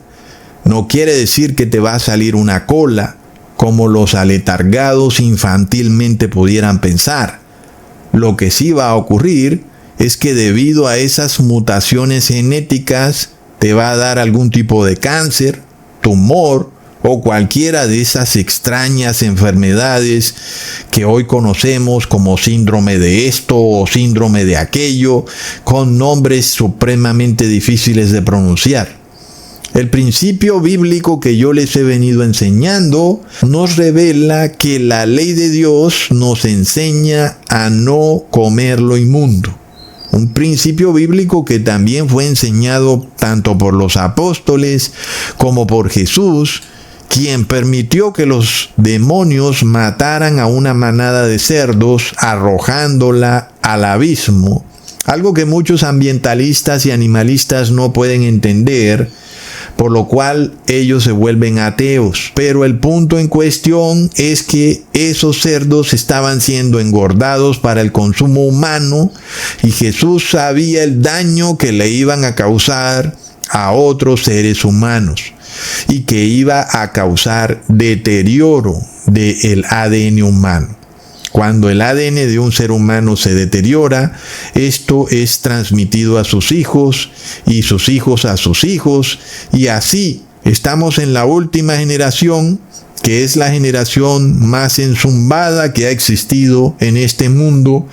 No quiere decir que te va a salir una cola, como los aletargados infantilmente pudieran pensar. Lo que sí va a ocurrir es que debido a esas mutaciones genéticas te va a dar algún tipo de cáncer, tumor o cualquiera de esas extrañas enfermedades que hoy conocemos como síndrome de esto o síndrome de aquello, con nombres supremamente difíciles de pronunciar. El principio bíblico que yo les he venido enseñando nos revela que la ley de Dios nos enseña a no comer lo inmundo. Un principio bíblico que también fue enseñado tanto por los apóstoles como por Jesús, quien permitió que los demonios mataran a una manada de cerdos arrojándola al abismo. Algo que muchos ambientalistas y animalistas no pueden entender, por lo cual ellos se vuelven ateos. Pero el punto en cuestión es que esos cerdos estaban siendo engordados para el consumo humano y Jesús sabía el daño que le iban a causar a otros seres humanos y que iba a causar deterioro del ADN humano. Cuando el ADN de un ser humano se deteriora, esto es transmitido a sus hijos y sus hijos a sus hijos, y así estamos en la última generación, que es la generación más enzumbada que ha existido en este mundo.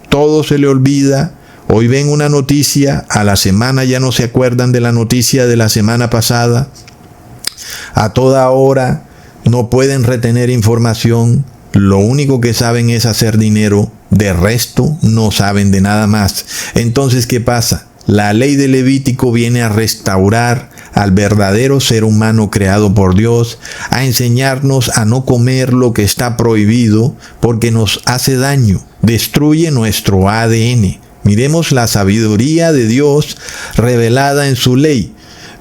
Todo se le olvida. Hoy ven una noticia, a la semana ya no se acuerdan de la noticia de la semana pasada. A toda hora no pueden retener información. Lo único que saben es hacer dinero, de resto no saben de nada más. Entonces, ¿qué pasa? La ley de Levítico viene a restaurar al verdadero ser humano creado por Dios, a enseñarnos a no comer lo que está prohibido porque nos hace daño, destruye nuestro ADN. Miremos la sabiduría de Dios revelada en su ley,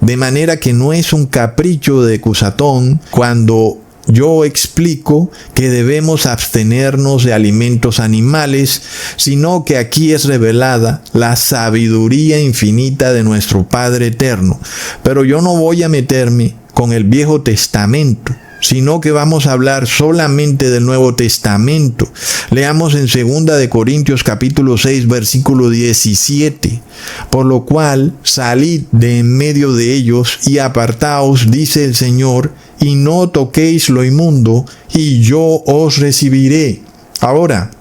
de manera que no es un capricho de Cusatón cuando yo explico que debemos abstenernos de alimentos animales, sino que aquí es revelada la sabiduría infinita de nuestro Padre Eterno. Pero yo no voy a meterme con el Viejo Testamento, sino que vamos a hablar solamente del Nuevo Testamento. Leamos en 2 de Corintios capítulo 6, versículo 17. Por lo cual, salid de en medio de ellos y apartaos, dice el Señor, y no toquéis lo inmundo, y yo os recibiré. Ahora,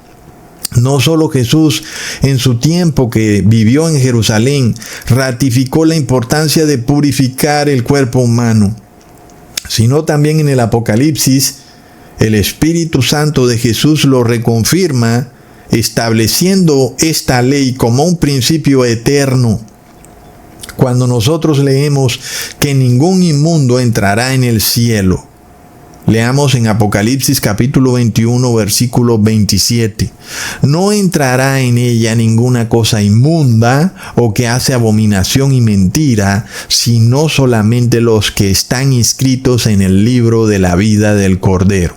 no solo Jesús en su tiempo que vivió en Jerusalén ratificó la importancia de purificar el cuerpo humano, sino también en el Apocalipsis, el Espíritu Santo de Jesús lo reconfirma, estableciendo esta ley como un principio eterno. Cuando nosotros leemos que ningún inmundo entrará en el cielo, leamos en Apocalipsis capítulo 21, versículo 27. No entrará en ella ninguna cosa inmunda o que hace abominación y mentira, sino solamente los que están inscritos en el libro de la vida del Cordero.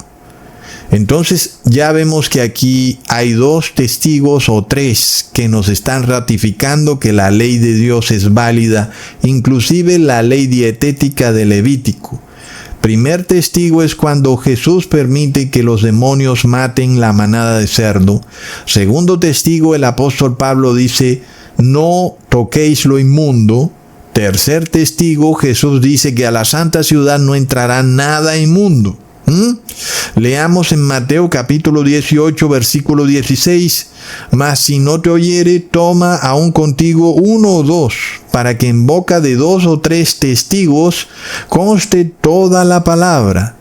Entonces ya vemos que aquí hay 2 testigos o 3 que nos están ratificando que la ley de Dios es válida, inclusive la ley dietética de Levítico. Primer testigo es cuando Jesús permite que los demonios maten la manada de cerdo. Segundo testigo, el apóstol Pablo dice, no toquéis lo inmundo. Tercer testigo, Jesús dice que a la santa ciudad no entrará nada inmundo. Leamos en Mateo capítulo 18, versículo 16. Mas si no te oyere, toma aún contigo 1 o 2, para que en boca de 2 o 3 testigos conste toda la palabra.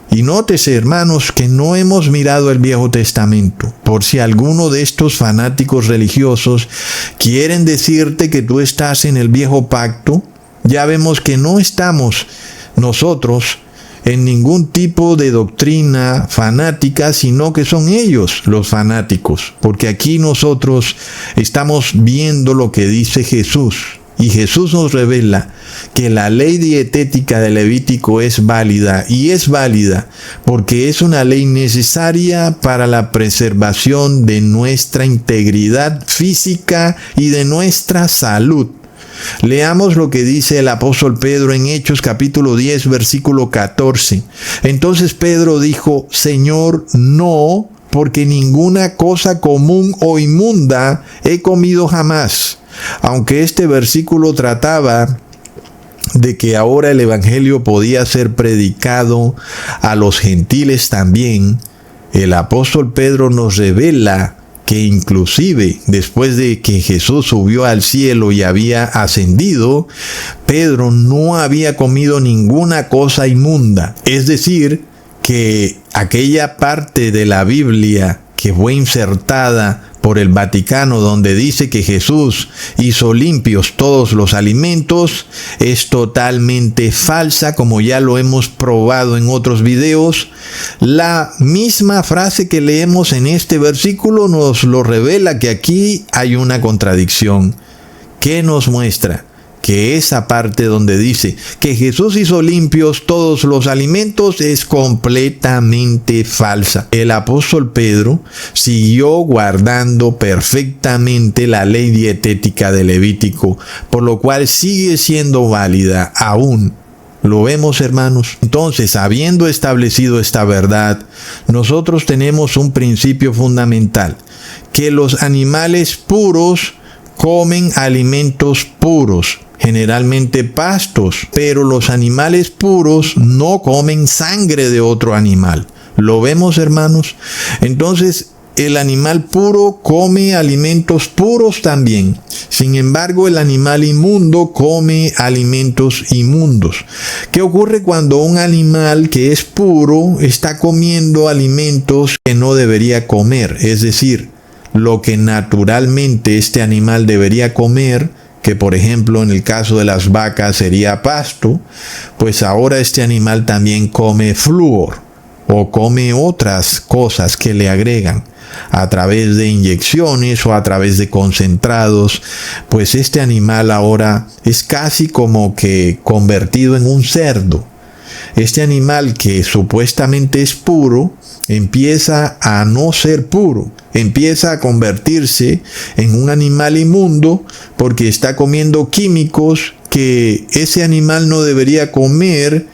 Y nótese, hermanos, que no hemos mirado el Viejo Testamento. Por si alguno de estos fanáticos religiosos quieren decirte que tú estás en el Viejo Pacto, ya vemos que no estamos nosotros en ningún tipo de doctrina fanática, sino que son ellos los fanáticos, porque aquí nosotros estamos viendo lo que dice Jesús, y Jesús nos revela que la ley dietética de Levítico es válida, y es válida porque es una ley necesaria para la preservación de nuestra integridad física y de nuestra salud. Leamos lo que dice el apóstol Pedro en Hechos capítulo 10, versículo 14. Entonces Pedro dijo, Señor, no, porque ninguna cosa común o inmunda he comido jamás. Aunque este versículo trataba de que ahora el evangelio podía ser predicado a los gentiles también, el apóstol Pedro nos revela que inclusive después de que Jesús subió al cielo y había ascendido, Pedro no había comido ninguna cosa inmunda. Es decir, que aquella parte de la Biblia que fue insertada por el Vaticano donde dice que Jesús hizo limpios todos los alimentos es totalmente falsa, como ya lo hemos probado en otros videos. La misma frase que leemos en este versículo nos lo revela, que aquí hay una contradicción que nos muestra que esa parte donde dice que Jesús hizo limpios todos los alimentos es completamente falsa. El apóstol Pedro siguió guardando perfectamente la ley dietética de Levítico, por lo cual sigue siendo válida aún. ¿Lo vemos, hermanos? Entonces, habiendo establecido esta verdad, nosotros tenemos un principio fundamental, que los animales puros comen alimentos puros, generalmente pastos, pero los animales puros no comen sangre de otro animal. ¿Lo vemos, hermanos? Entonces, el animal puro come alimentos puros también. Sin embargo, el animal inmundo come alimentos inmundos. ¿Qué ocurre cuando un animal que es puro está comiendo alimentos que no debería comer? Es decir, lo que naturalmente este animal debería comer, que por ejemplo en el caso de las vacas sería pasto, pues ahora este animal también come flúor o come otras cosas que le agregan a través de inyecciones o a través de concentrados. Pues este animal ahora es casi como que convertido en un cerdo. Este animal que supuestamente es puro empieza a no ser puro, empieza a convertirse en un animal inmundo porque está comiendo químicos que ese animal no debería comer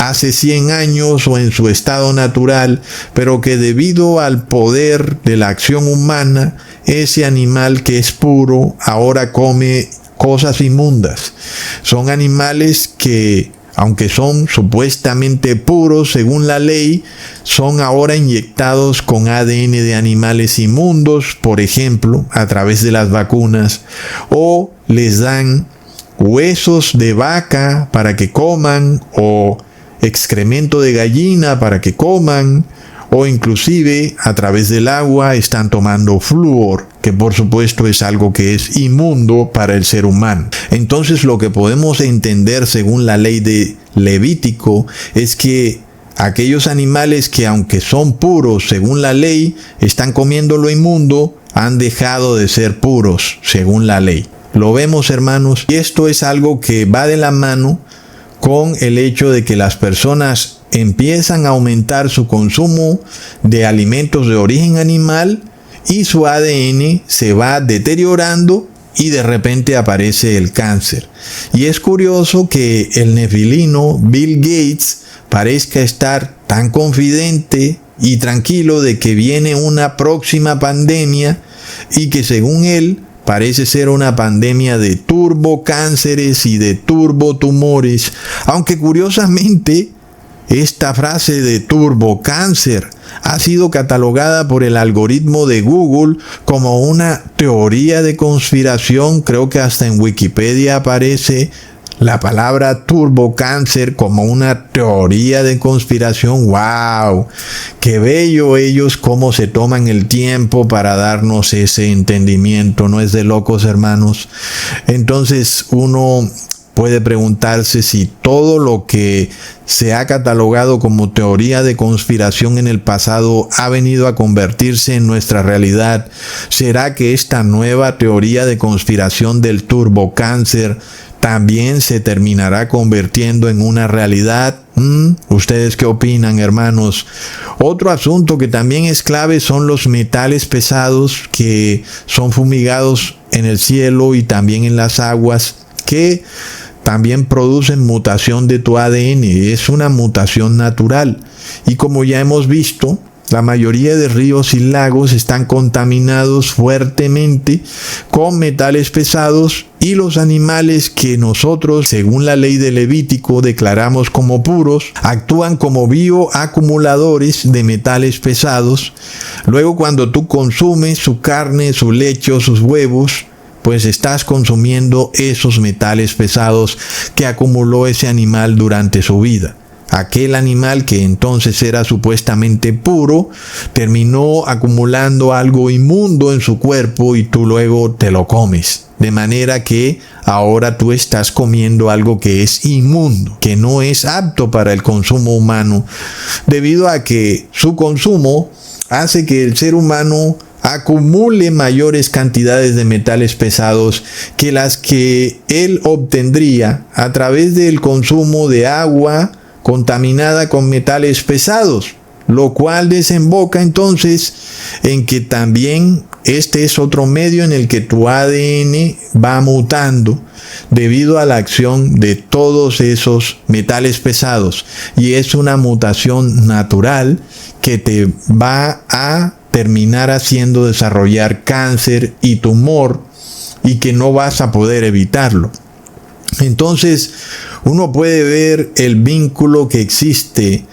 hace 100 años o en su estado natural, pero que debido al poder de la acción humana, ese animal que es puro ahora come cosas inmundas. Son animales que, aunque son supuestamente puros según la ley, son ahora inyectados con ADN de animales inmundos, por ejemplo, a través de las vacunas, o les dan huesos de vaca para que coman, o excremento de gallina para que coman, o inclusive a través del agua están tomando flúor, que por supuesto es algo que es inmundo para el ser humano. Entonces lo que podemos entender según la ley de Levítico es que aquellos animales que aunque son puros según la ley, están comiendo lo inmundo, han dejado de ser puros según la ley. Lo vemos, hermanos, y esto es algo que va de la mano con el hecho de que las personas empiezan a aumentar su consumo de alimentos de origen animal y su ADN se va deteriorando y de repente aparece el cáncer. Y es curioso que el nefilino Bill Gates parezca estar tan confidente y tranquilo de que viene una próxima pandemia y que según él parece ser una pandemia de turbocánceres y de turbotumores, aunque curiosamente esta frase de turbocáncer ha sido catalogada por el algoritmo de Google como una teoría de conspiración. Creo que hasta en Wikipedia aparece la palabra turbocáncer como una teoría de conspiración. ¡Wow! ¡Qué bello ellos cómo se toman el tiempo para darnos ese entendimiento! No es de locos, hermanos. Entonces uno puede preguntarse si todo lo que se ha catalogado como teoría de conspiración en el pasado ha venido a convertirse en nuestra realidad. ¿Será que esta nueva teoría de conspiración del turbocáncer también se terminará convirtiendo en una realidad? ¿Ustedes qué opinan, hermanos? Otro asunto que también es clave son los metales pesados que son fumigados en el cielo y también en las aguas, que también producen mutación de tu ADN. Es una mutación natural. Y como ya hemos visto, la mayoría de ríos y lagos están contaminados fuertemente con metales pesados, y los animales que nosotros, según la ley de Levítico, declaramos como puros, actúan como bioacumuladores de metales pesados. Luego, cuando tú consumes su carne, su leche o sus huevos, pues estás consumiendo esos metales pesados que acumuló ese animal durante su vida. Aquel animal que entonces era supuestamente puro, terminó acumulando algo inmundo en su cuerpo y tú luego te lo comes. De manera que ahora tú estás comiendo algo que es inmundo, que no es apto para el consumo humano, debido a que su consumo hace que el ser humano acumule mayores cantidades de metales pesados que las que él obtendría a través del consumo de agua contaminada con metales pesados, lo cual desemboca entonces en que también este es otro medio en el que tu ADN va mutando debido a la acción de todos esos metales pesados, y es una mutación natural que te va a terminar haciendo desarrollar cáncer y tumor, y que no vas a poder evitarlo. Entonces uno puede ver el vínculo que existe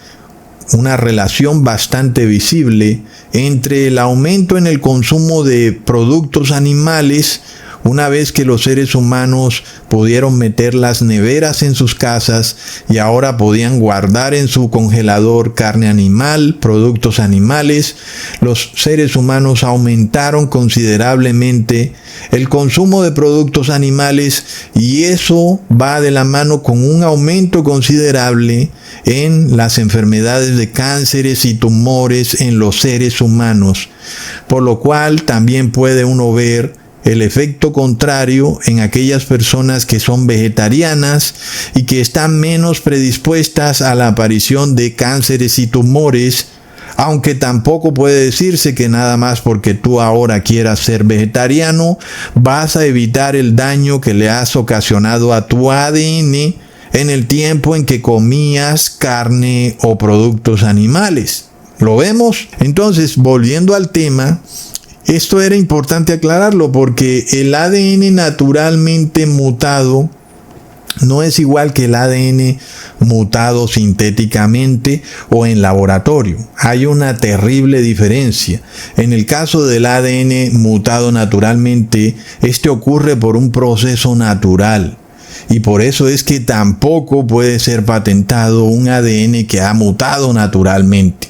una relación bastante visible entre el aumento en el consumo de productos animales una vez que los seres humanos pudieron meter las neveras en sus casas y ahora podían guardar en su congelador carne animal, productos animales. Los seres humanos aumentaron considerablemente el consumo de productos animales y eso va de la mano con un aumento considerable en las enfermedades de cánceres y tumores en los seres humanos, por lo cual también puede uno ver el efecto contrario en aquellas personas que son vegetarianas y que están menos predispuestas a la aparición de cánceres y tumores, aunque tampoco puede decirse que nada más porque tú ahora quieras ser vegetariano vas a evitar el daño que le has ocasionado a tu ADN en el tiempo en que comías carne o productos animales. ¿Lo vemos? Entonces, volviendo al tema, esto era importante aclararlo porque el ADN naturalmente mutado no es igual que el ADN mutado sintéticamente o en laboratorio. Hay una terrible diferencia. En el caso del ADN mutado naturalmente, este ocurre por un proceso natural. Y por eso es que tampoco puede ser patentado un ADN que ha mutado naturalmente,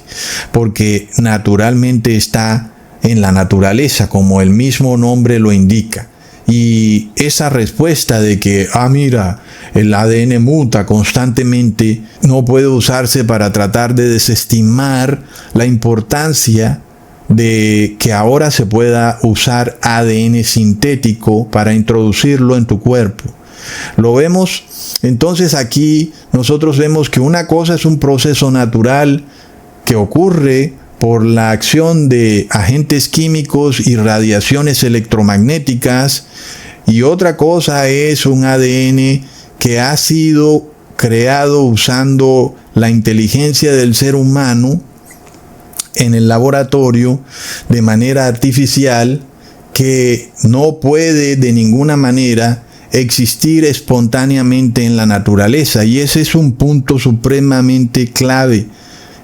porque naturalmente está en la naturaleza, como el mismo nombre lo indica. Y esa respuesta de que, mira, el ADN muta constantemente, no puede usarse para tratar de desestimar la importancia de que ahora se pueda usar ADN sintético para introducirlo en tu cuerpo. Lo vemos, entonces aquí nosotros vemos que una cosa es un proceso natural que ocurre por la acción de agentes químicos y radiaciones electromagnéticas, y otra cosa es un ADN que ha sido creado usando la inteligencia del ser humano en el laboratorio de manera artificial, que no puede de ninguna manera existir espontáneamente en la naturaleza, y ese es un punto supremamente clave.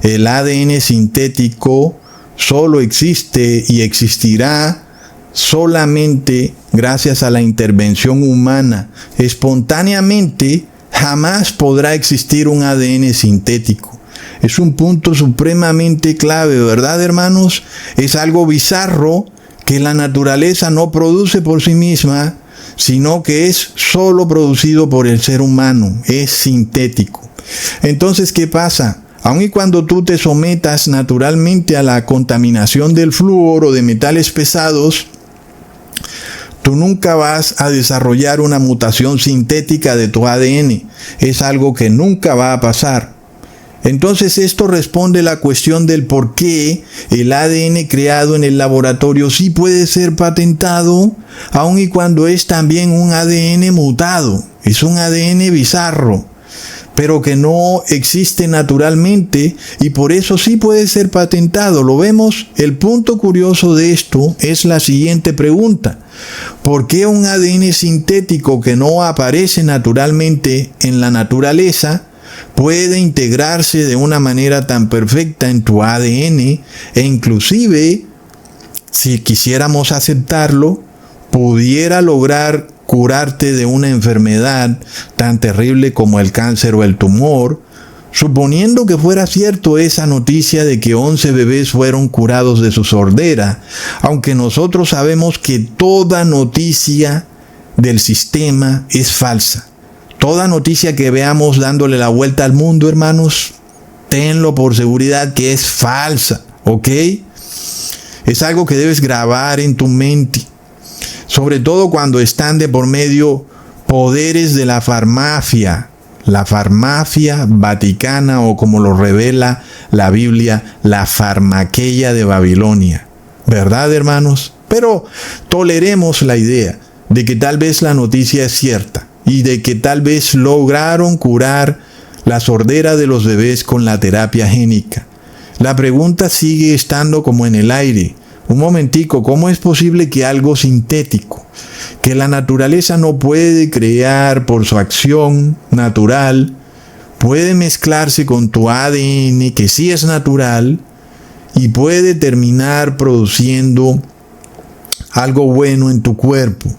El ADN sintético solo existe y existirá solamente gracias a la intervención humana. Espontáneamente jamás podrá existir un ADN sintético. Es un punto supremamente clave, ¿verdad, hermanos? Es algo bizarro que la naturaleza no produce por sí misma, sino que es solo producido por el ser humano. Es sintético. Entonces, ¿qué pasa? Aun y cuando tú te sometas naturalmente a la contaminación del flúor o de metales pesados, tú nunca vas a desarrollar una mutación sintética de tu ADN. Es algo que nunca va a pasar. Entonces esto responde a la cuestión del por qué el ADN creado en el laboratorio sí puede ser patentado, aun y cuando es también un ADN mutado. Es un ADN bizarro, pero que no existe naturalmente y por eso sí puede ser patentado. ¿Lo vemos? El punto curioso de esto es la siguiente pregunta. ¿Por qué un ADN sintético que no aparece naturalmente en la naturaleza puede integrarse de una manera tan perfecta en tu ADN e inclusive, si quisiéramos aceptarlo, pudiera lograr curarte de una enfermedad tan terrible como el cáncer o el tumor, suponiendo que fuera cierto esa noticia de que 11 bebés fueron curados de su sordera, aunque nosotros sabemos que toda noticia del sistema es falsa. Toda noticia que veamos dándole la vuelta al mundo, hermanos, tenlo por seguridad que es falsa, ¿ok? Es algo que debes grabar en tu mente. Sobre todo cuando están de por medio poderes de la farmacia vaticana, o como lo revela la Biblia, la farmaqueia de Babilonia. ¿Verdad, hermanos? Pero toleremos la idea de que tal vez la noticia es cierta y de que tal vez lograron curar la sordera de los bebés con la terapia génica. La pregunta sigue estando como en el aire. Un momentico, ¿cómo es posible que algo sintético, que la naturaleza no puede crear por su acción natural, puede mezclarse con tu ADN, que sí es natural, y puede terminar produciendo algo bueno en tu cuerpo.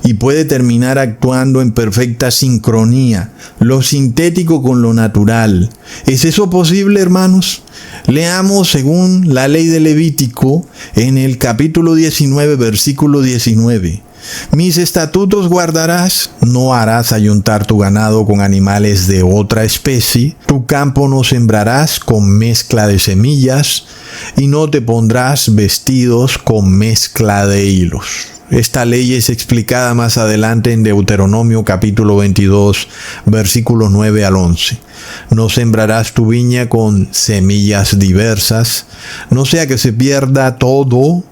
Y puede terminar actuando en perfecta sincronía, lo sintético con lo natural. ¿Es eso posible, hermanos? Leamos según la ley de Levítico en el capítulo 19, versículo 19. Mis estatutos guardarás, no harás ayuntar tu ganado con animales de otra especie, tu campo no sembrarás con mezcla de semillas, y no te pondrás vestidos con mezcla de hilos. Esta ley es explicada más adelante en Deuteronomio capítulo 22, versículos 9 al 11. No sembrarás tu viña con semillas diversas, no sea que se pierda todo,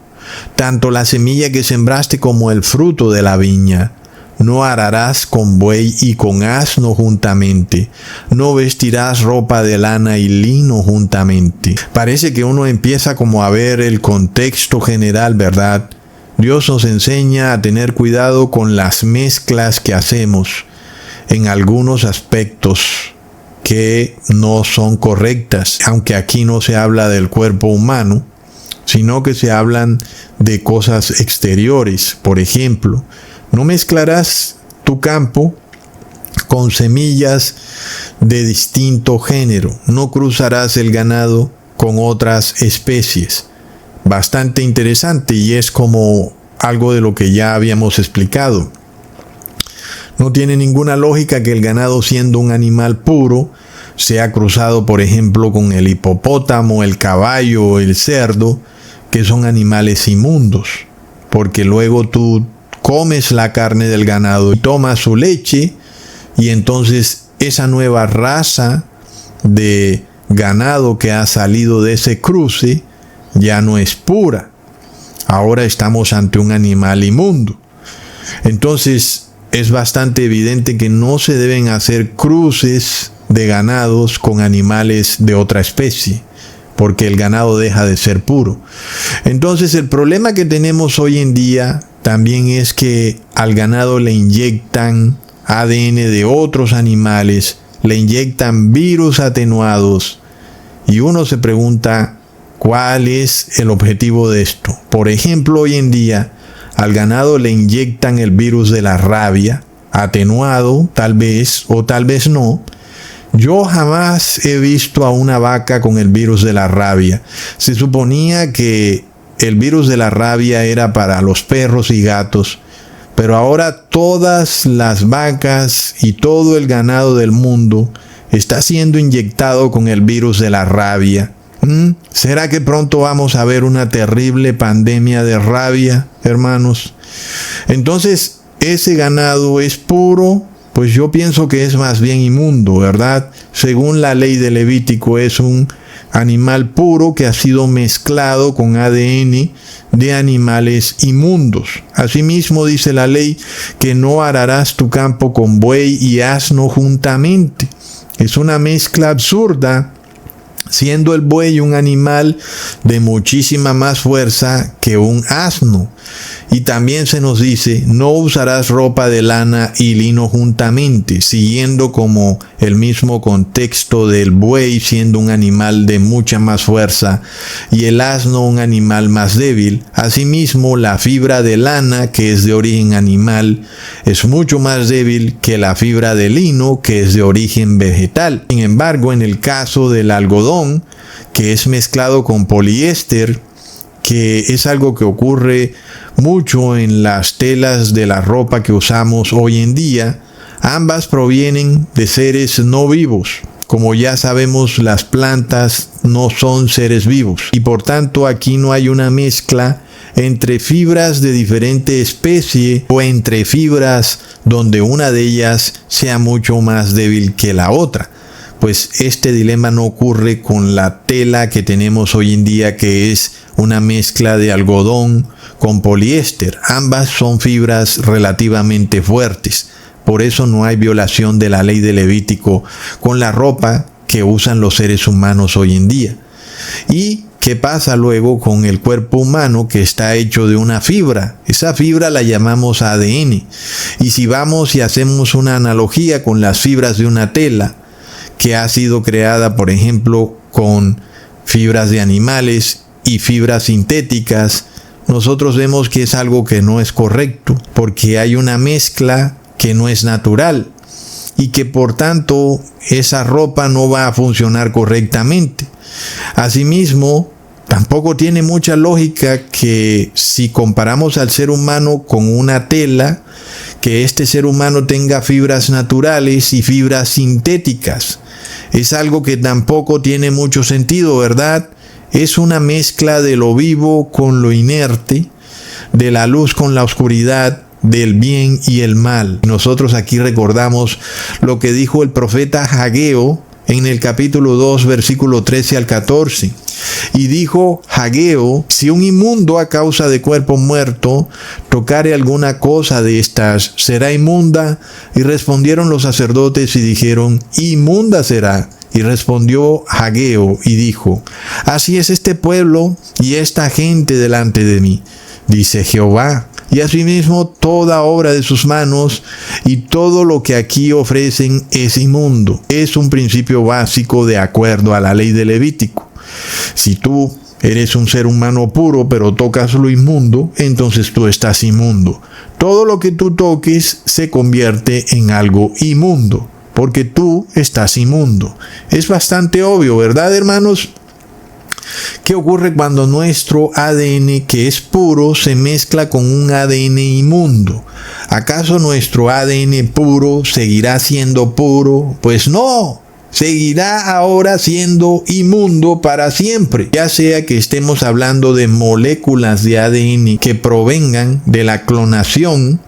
tanto la semilla que sembraste como el fruto de la viña. No ararás con buey y con asno juntamente. No vestirás ropa de lana y lino juntamente. Parece que uno empieza como a ver el contexto general, ¿verdad? Dios nos enseña a tener cuidado con las mezclas que hacemos en algunos aspectos que no son correctas, aunque aquí no se habla del cuerpo humano, sino que se hablan de cosas exteriores. Por ejemplo, no mezclarás tu campo con semillas de distinto género, no cruzarás el ganado con otras especies. Bastante interesante, y es como algo de lo que ya habíamos explicado. No tiene ninguna lógica que el ganado, siendo un animal puro, sea cruzado, por ejemplo, con el hipopótamo, el caballo o el cerdo, que son animales inmundos, porque luego tú comes la carne del ganado y tomas su leche, y entonces esa nueva raza de ganado que ha salido de ese cruce ya no es pura. Ahora estamos ante un animal inmundo. Entonces es bastante evidente que no se deben hacer cruces de ganados con animales de otra especie, porque el ganado deja de ser puro. Entonces el problema que tenemos hoy en día también es que al ganado le inyectan ADN de otros animales, le inyectan virus atenuados, y uno se pregunta, ¿cuál es el objetivo de esto? Por ejemplo, hoy en día al ganado le inyectan el virus de la rabia, atenuado tal vez o tal vez no. Yo jamás he visto a una vaca con el virus de la rabia. Se suponía que el virus de la rabia era para los perros y gatos, pero ahora todas las vacas y todo el ganado del mundo está siendo inyectado con el virus de la rabia. ¿Será que pronto vamos a ver una terrible pandemia de rabia, hermanos? Entonces, ¿ese ganado es puro? Pues yo pienso que es más bien inmundo, ¿verdad? Según la ley de Levítico, es un animal puro que ha sido mezclado con ADN de animales inmundos. Asimismo, dice la ley que no ararás tu campo con buey y asno juntamente. Es una mezcla absurda, siendo el buey un animal de muchísima más fuerza que un asno. Y también se nos dice, no usarás ropa de lana y lino juntamente, siguiendo como el mismo contexto del buey siendo un animal de mucha más fuerza y el asno un animal más débil. Asimismo, la fibra de lana, que es de origen animal, es mucho más débil que la fibra de lino, que es de origen vegetal. Sin embargo, en el caso del algodón, que es mezclado con poliéster, que es algo que ocurre mucho en las telas de la ropa que usamos hoy en día, ambas provienen de seres no vivos. Como ya sabemos, las plantas no son seres vivos, y por tanto aquí no hay una mezcla entre fibras de diferente especie o entre fibras donde una de ellas sea mucho más débil que la otra. Pues este dilema no ocurre con la tela que tenemos hoy en día, que es una mezcla de algodón con poliéster. Ambas son fibras relativamente fuertes. Por eso no hay violación de la ley de Levítico con la ropa que usan los seres humanos hoy en día. ¿Y qué pasa luego con el cuerpo humano, que está hecho de una fibra? Esa fibra la llamamos ADN. Y si vamos y hacemos una analogía con las fibras de una tela, que ha sido creada, por ejemplo, con fibras de animales y fibras sintéticas, nosotros vemos que es algo que no es correcto, porque hay una mezcla que no es natural y que por tanto esa ropa no va a funcionar correctamente. Asimismo, tampoco tiene mucha lógica que si comparamos al ser humano con una tela, que este ser humano tenga fibras naturales y fibras sintéticas. Es algo que tampoco tiene mucho sentido, ¿verdad? Es una mezcla de lo vivo con lo inerte, de la luz con la oscuridad, del bien y el mal. Nosotros aquí recordamos lo que dijo el profeta Hageo en el capítulo 2, versículo 13 al 14. Y dijo Hageo: si un inmundo a causa de cuerpo muerto tocare alguna cosa de estas, será inmunda. Y respondieron los sacerdotes y dijeron: inmunda será. Y respondió Hageo y dijo: así es este pueblo y esta gente delante de mí, dice Jehová. Y asimismo toda obra de sus manos y todo lo que aquí ofrecen es inmundo. Es un principio básico de acuerdo a la ley de Levítico. Si tú eres un ser humano puro pero tocas lo inmundo, entonces tú estás inmundo. Todo lo que tú toques se convierte en algo inmundo, porque tú estás inmundo. Es bastante obvio, ¿verdad, hermanos? ¿Qué ocurre cuando nuestro ADN, que es puro, se mezcla con un ADN inmundo? ¿Acaso nuestro ADN puro seguirá siendo puro? Pues no, seguirá ahora siendo inmundo para siempre. Ya sea que estemos hablando de moléculas de ADN que provengan de la clonación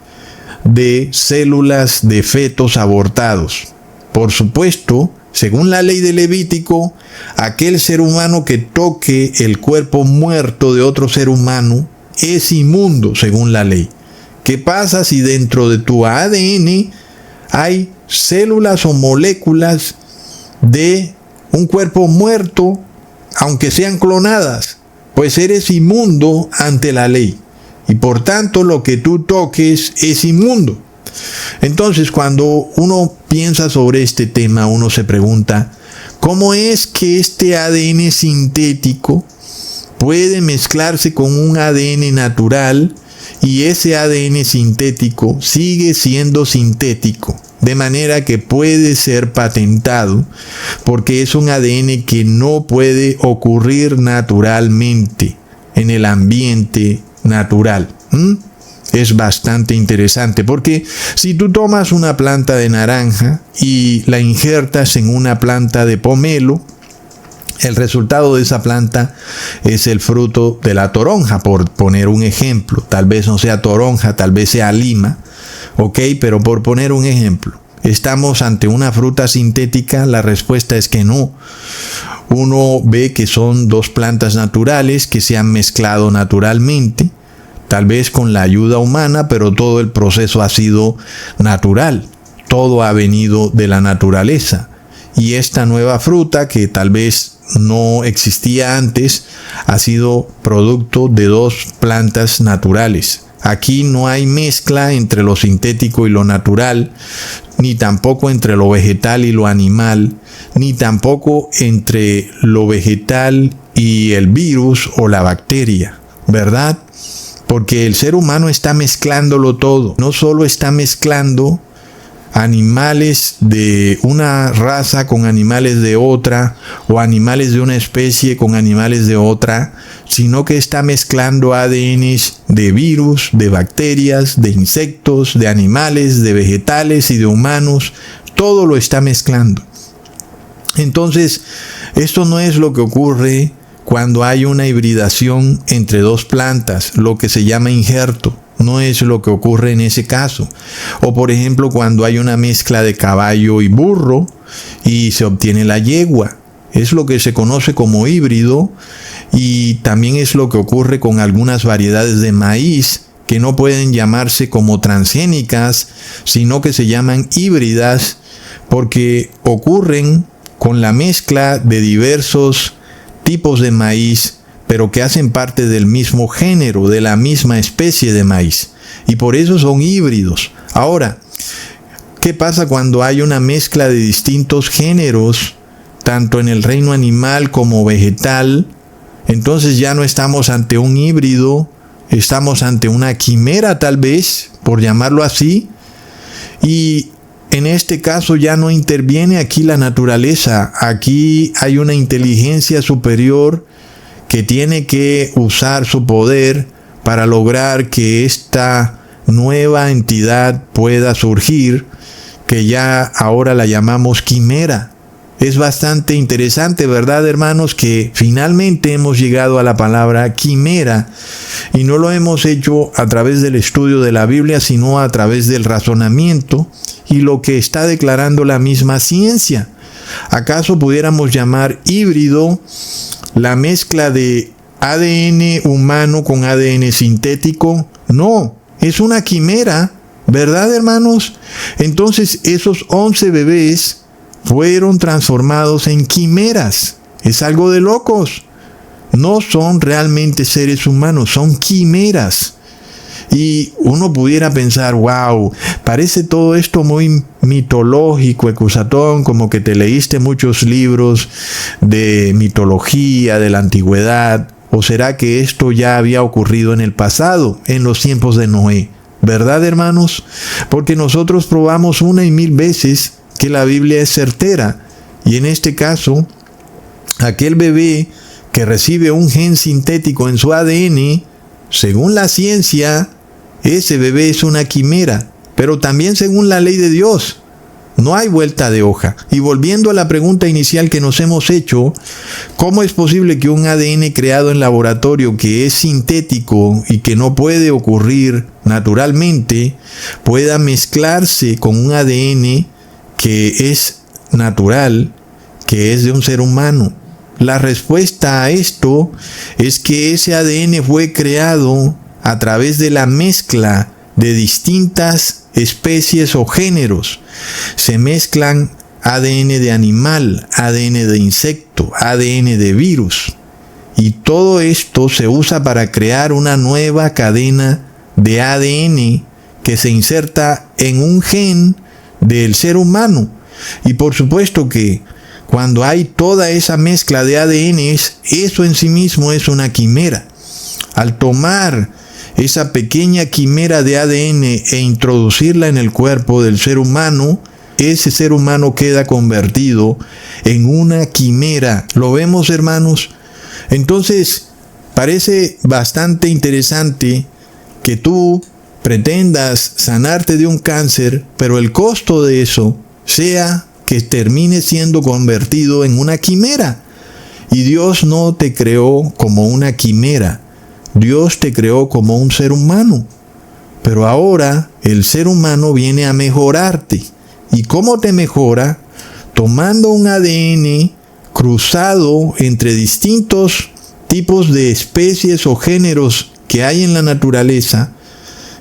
de células de fetos abortados. Por supuesto, según la ley de Levítico, aquel ser humano que toque el cuerpo muerto de otro ser humano es inmundo según la ley. ¿Qué pasa si dentro de tu ADN hay células o moléculas de un cuerpo muerto, aunque sean clonadas? Pues eres inmundo ante la ley. Y por tanto lo que tú toques es inmundo. Entonces, cuando uno piensa sobre este tema, uno se pregunta: ¿cómo es que este ADN sintético puede mezclarse con un ADN natural y ese ADN sintético sigue siendo sintético? De manera que puede ser patentado, porque es un ADN que no puede ocurrir naturalmente en el ambiente natural. Es bastante interesante, porque si tú tomas una planta de naranja y la injertas en una planta de pomelo, el resultado de esa planta es el fruto de la toronja, por poner un ejemplo. Tal vez no sea toronja, tal vez sea lima, ¿ok? Pero por poner un ejemplo, ¿estamos ante una fruta sintética? La respuesta es que no. Uno ve que son dos plantas naturales que se han mezclado naturalmente, tal vez con la ayuda humana, pero todo el proceso ha sido natural. Todo ha venido de la naturaleza. Y esta nueva fruta, que tal vez no existía antes, ha sido producto de dos plantas naturales. Aquí no hay mezcla entre lo sintético y lo natural, ni tampoco entre lo vegetal y lo animal, ni tampoco entre lo vegetal y el virus o la bacteria, ¿verdad? Porque el ser humano está mezclándolo todo. No solo está mezclando animales de una raza con animales de otra, o animales de una especie con animales de otra, sino que está mezclando ADNs de virus, de bacterias, de insectos, de animales, de vegetales y de humanos. Todo lo está mezclando. Entonces, esto no es lo que ocurre cuando hay una hibridación entre dos plantas, lo que se llama injerto. No es lo que ocurre en ese caso. O por ejemplo, cuando hay una mezcla de caballo y burro y se obtiene la yegua. Es lo que se conoce como híbrido, y también es lo que ocurre con algunas variedades de maíz que no pueden llamarse como transgénicas, sino que se llaman híbridas, porque ocurren con la mezcla de diversos tipos de maíz, pero que hacen parte del mismo género, de la misma especie de maíz, y por eso son híbridos. Ahora, ¿Qué pasa cuando hay una mezcla de distintos géneros, tanto en el reino animal como vegetal? Entonces ya no estamos ante un híbrido, estamos ante una quimera tal vez, por llamarlo así. Y en este caso ya no interviene aquí la naturaleza, aquí hay una inteligencia superior que tiene que usar su poder para lograr que esta nueva entidad pueda surgir, que ya ahora la llamamos quimera. Es bastante interesante, ¿verdad, hermanos? Que finalmente hemos llegado a la palabra quimera y no lo hemos hecho a través del estudio de la Biblia, sino a través del razonamiento y lo que está declarando la misma ciencia. ¿Acaso pudiéramos llamar híbrido la mezcla de ADN humano con ADN sintético? No, es una quimera, ¿verdad, hermanos? Entonces esos 11 bebés fueron transformados en quimeras. Es algo de locos. No son realmente seres humanos, son quimeras. Y uno pudiera pensar, wow, parece todo esto muy mitológico, Ecusatón, como que te leíste muchos libros de mitología, de la antigüedad. ¿O será que esto ya había ocurrido en el pasado, en los tiempos de Noé? ¿Verdad, hermanos? Porque nosotros probamos 1,000 y 1,000 veces que la Biblia es certera, y en este caso, aquel bebé que recibe un gen sintético en su ADN, según la ciencia, ese bebé es una quimera, pero también según la ley de Dios. No hay vuelta de hoja. Y volviendo a la pregunta inicial que nos hemos hecho, ¿cómo es posible que un ADN creado en laboratorio que es sintético y que no puede ocurrir naturalmente, pueda mezclarse con un ADN que es natural, que es de un ser humano? La respuesta a esto es que ese ADN fue creado a través de la mezcla de distintas especies o géneros. Se mezclan ADN de animal, ADN de insecto, ADN de virus. Y todo esto se usa para crear una nueva cadena de ADN que se inserta en un gen del ser humano. Y por supuesto que cuando hay toda esa mezcla de ADNs, eso en sí mismo es una quimera. Al tomar esa pequeña quimera de ADN e introducirla en el cuerpo del ser humano, ese ser humano queda convertido en una quimera. ¿Lo vemos, hermanos? Entonces, parece bastante interesante que tú pretendas sanarte de un cáncer, pero el costo de eso sea que termine siendo convertido en una quimera. Y Dios no te creó como una quimera. Dios te creó como un ser humano. Pero ahora el ser humano viene a mejorarte. ¿Y cómo te mejora? Tomando un ADN cruzado entre distintos tipos de especies o géneros que hay en la naturaleza,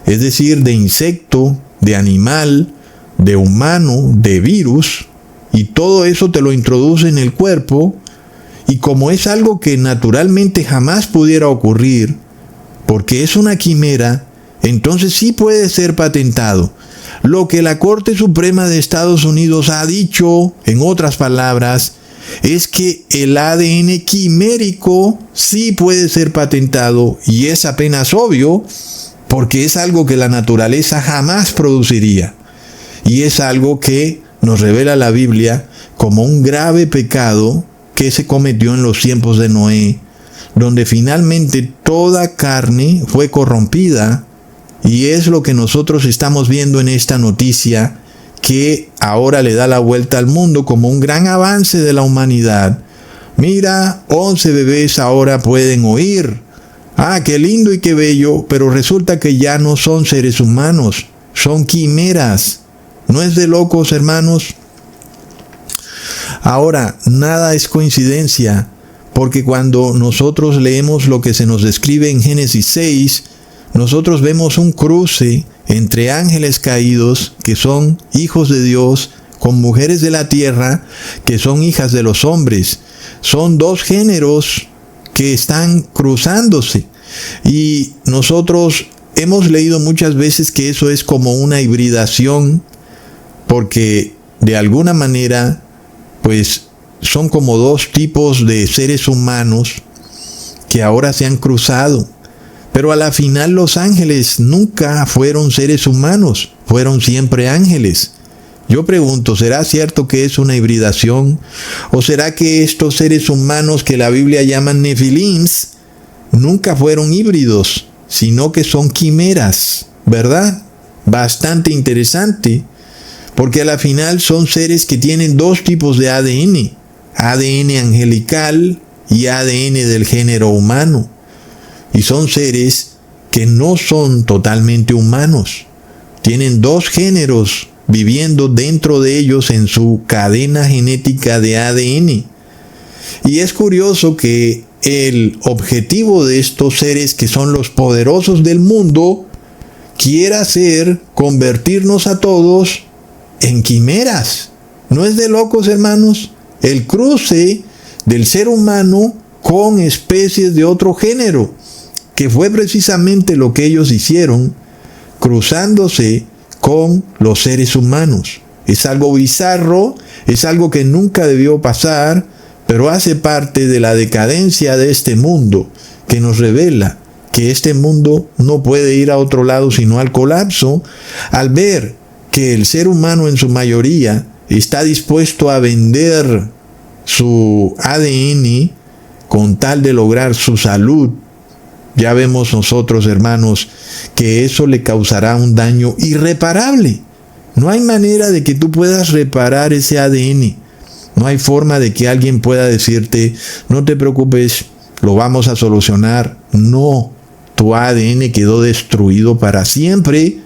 es decir, de insecto, de animal, de humano, de virus, y todo eso te lo introduce en el cuerpo, y como es algo que naturalmente jamás pudiera ocurrir, porque es una quimera, entonces sí puede ser patentado. Lo que la Corte Suprema de Estados Unidos ha dicho, en otras palabras, es que el ADN quimérico sí puede ser patentado, y es apenas obvio, porque es algo que la naturaleza jamás produciría. Y es algo que nos revela la Biblia como un grave pecado que se cometió en los tiempos de Noé, donde finalmente toda carne fue corrompida, y es lo que nosotros estamos viendo en esta noticia, que ahora le da la vuelta al mundo como un gran avance de la humanidad. Mira, 11 bebés ahora pueden oír. Ah, qué lindo y qué bello, pero resulta que ya no son seres humanos, son quimeras. ¿No es de locos, hermanos? Ahora, nada es coincidencia, porque cuando nosotros leemos lo que se nos describe en Génesis 6, nosotros vemos un cruce entre ángeles caídos, que son hijos de Dios, con mujeres de la tierra, que son hijas de los hombres. Son dos géneros que están cruzándose. Y nosotros hemos leído muchas veces que eso es como una hibridación, porque de alguna manera, pues son como dos tipos de seres humanos que ahora se han cruzado. Pero a la final los ángeles nunca fueron seres humanos, fueron siempre ángeles. Yo pregunto, ¿será cierto que es una hibridación? ¿O será que estos seres humanos que la Biblia llama nefilims nunca fueron híbridos, sino que son quimeras, ¿verdad? Bastante interesante, porque a la final son seres que tienen dos tipos de ADN, ADN angelical y ADN del género humano. Y son seres que no son totalmente humanos, tienen dos géneros viviendo dentro de ellos en su cadena genética de ADN. Y es curioso que el objetivo de estos seres que son los poderosos del mundo quiera ser convertirnos a todos en quimeras. ¿No es de locos, hermanos? El cruce del ser humano con especies de otro género, que fue precisamente lo que ellos hicieron, cruzándose con los seres humanos. Es algo bizarro, es algo que nunca debió pasar, pero hace parte de la decadencia de este mundo, que nos revela que este mundo no puede ir a otro lado sino al colapso, al ver que el ser humano en su mayoría está dispuesto a vender su ADN con tal de lograr su salud. Ya vemos nosotros, hermanos, que eso le causará un daño irreparable. No hay manera de que tú puedas reparar ese ADN. No hay forma de que alguien pueda decirte, no te preocupes, lo vamos a solucionar. No, tu ADN quedó destruido para siempre.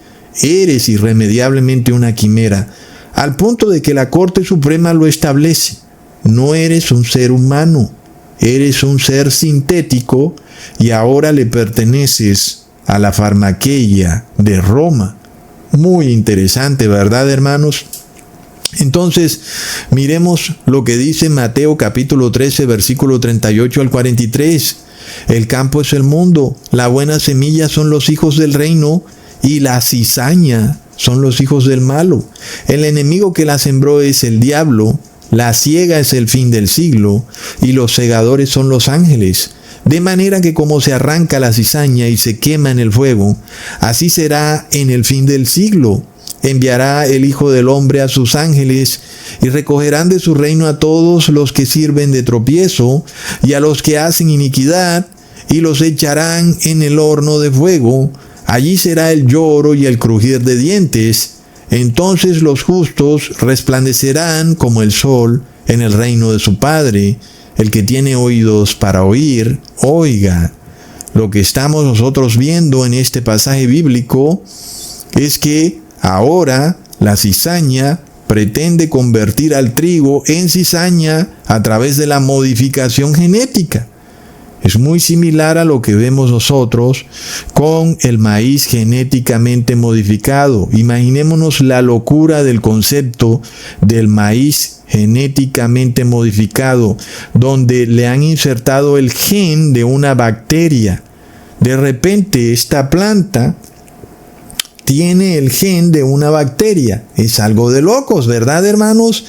Eres irremediablemente una quimera, al punto de que la Corte Suprema lo establece. No eres un ser humano, eres un ser sintético y ahora le perteneces a la farmaqueia de Roma. Muy interesante, ¿verdad, hermanos? Entonces, miremos lo que dice Mateo capítulo 13, versículo 38 al 43. El campo es el mundo, la buena semilla son los hijos del reino y la cizaña son los hijos del malo. El enemigo que la sembró es el diablo, la siega es el fin del siglo y los segadores son los ángeles. De manera que como se arranca la cizaña y se quema en el fuego, así será en el fin del siglo. Enviará el Hijo del Hombre a sus ángeles y recogerán de su reino a todos los que sirven de tropiezo y a los que hacen iniquidad y los echarán en el horno de fuego. Allí será el lloro y el crujir de dientes. Entonces los justos resplandecerán como el sol en el reino de su Padre. El que tiene oídos para oír, oiga. Lo que estamos nosotros viendo en este pasaje bíblico es que ahora la cizaña pretende convertir al trigo en cizaña a través de la modificación genética. Es muy similar a lo que vemos nosotros con el maíz genéticamente modificado. Imaginémonos la locura del concepto del maíz genéticamente modificado, donde le han insertado el gen de una bacteria. De repente esta planta tiene el gen de una bacteria. Es algo de locos, ¿verdad, hermanos?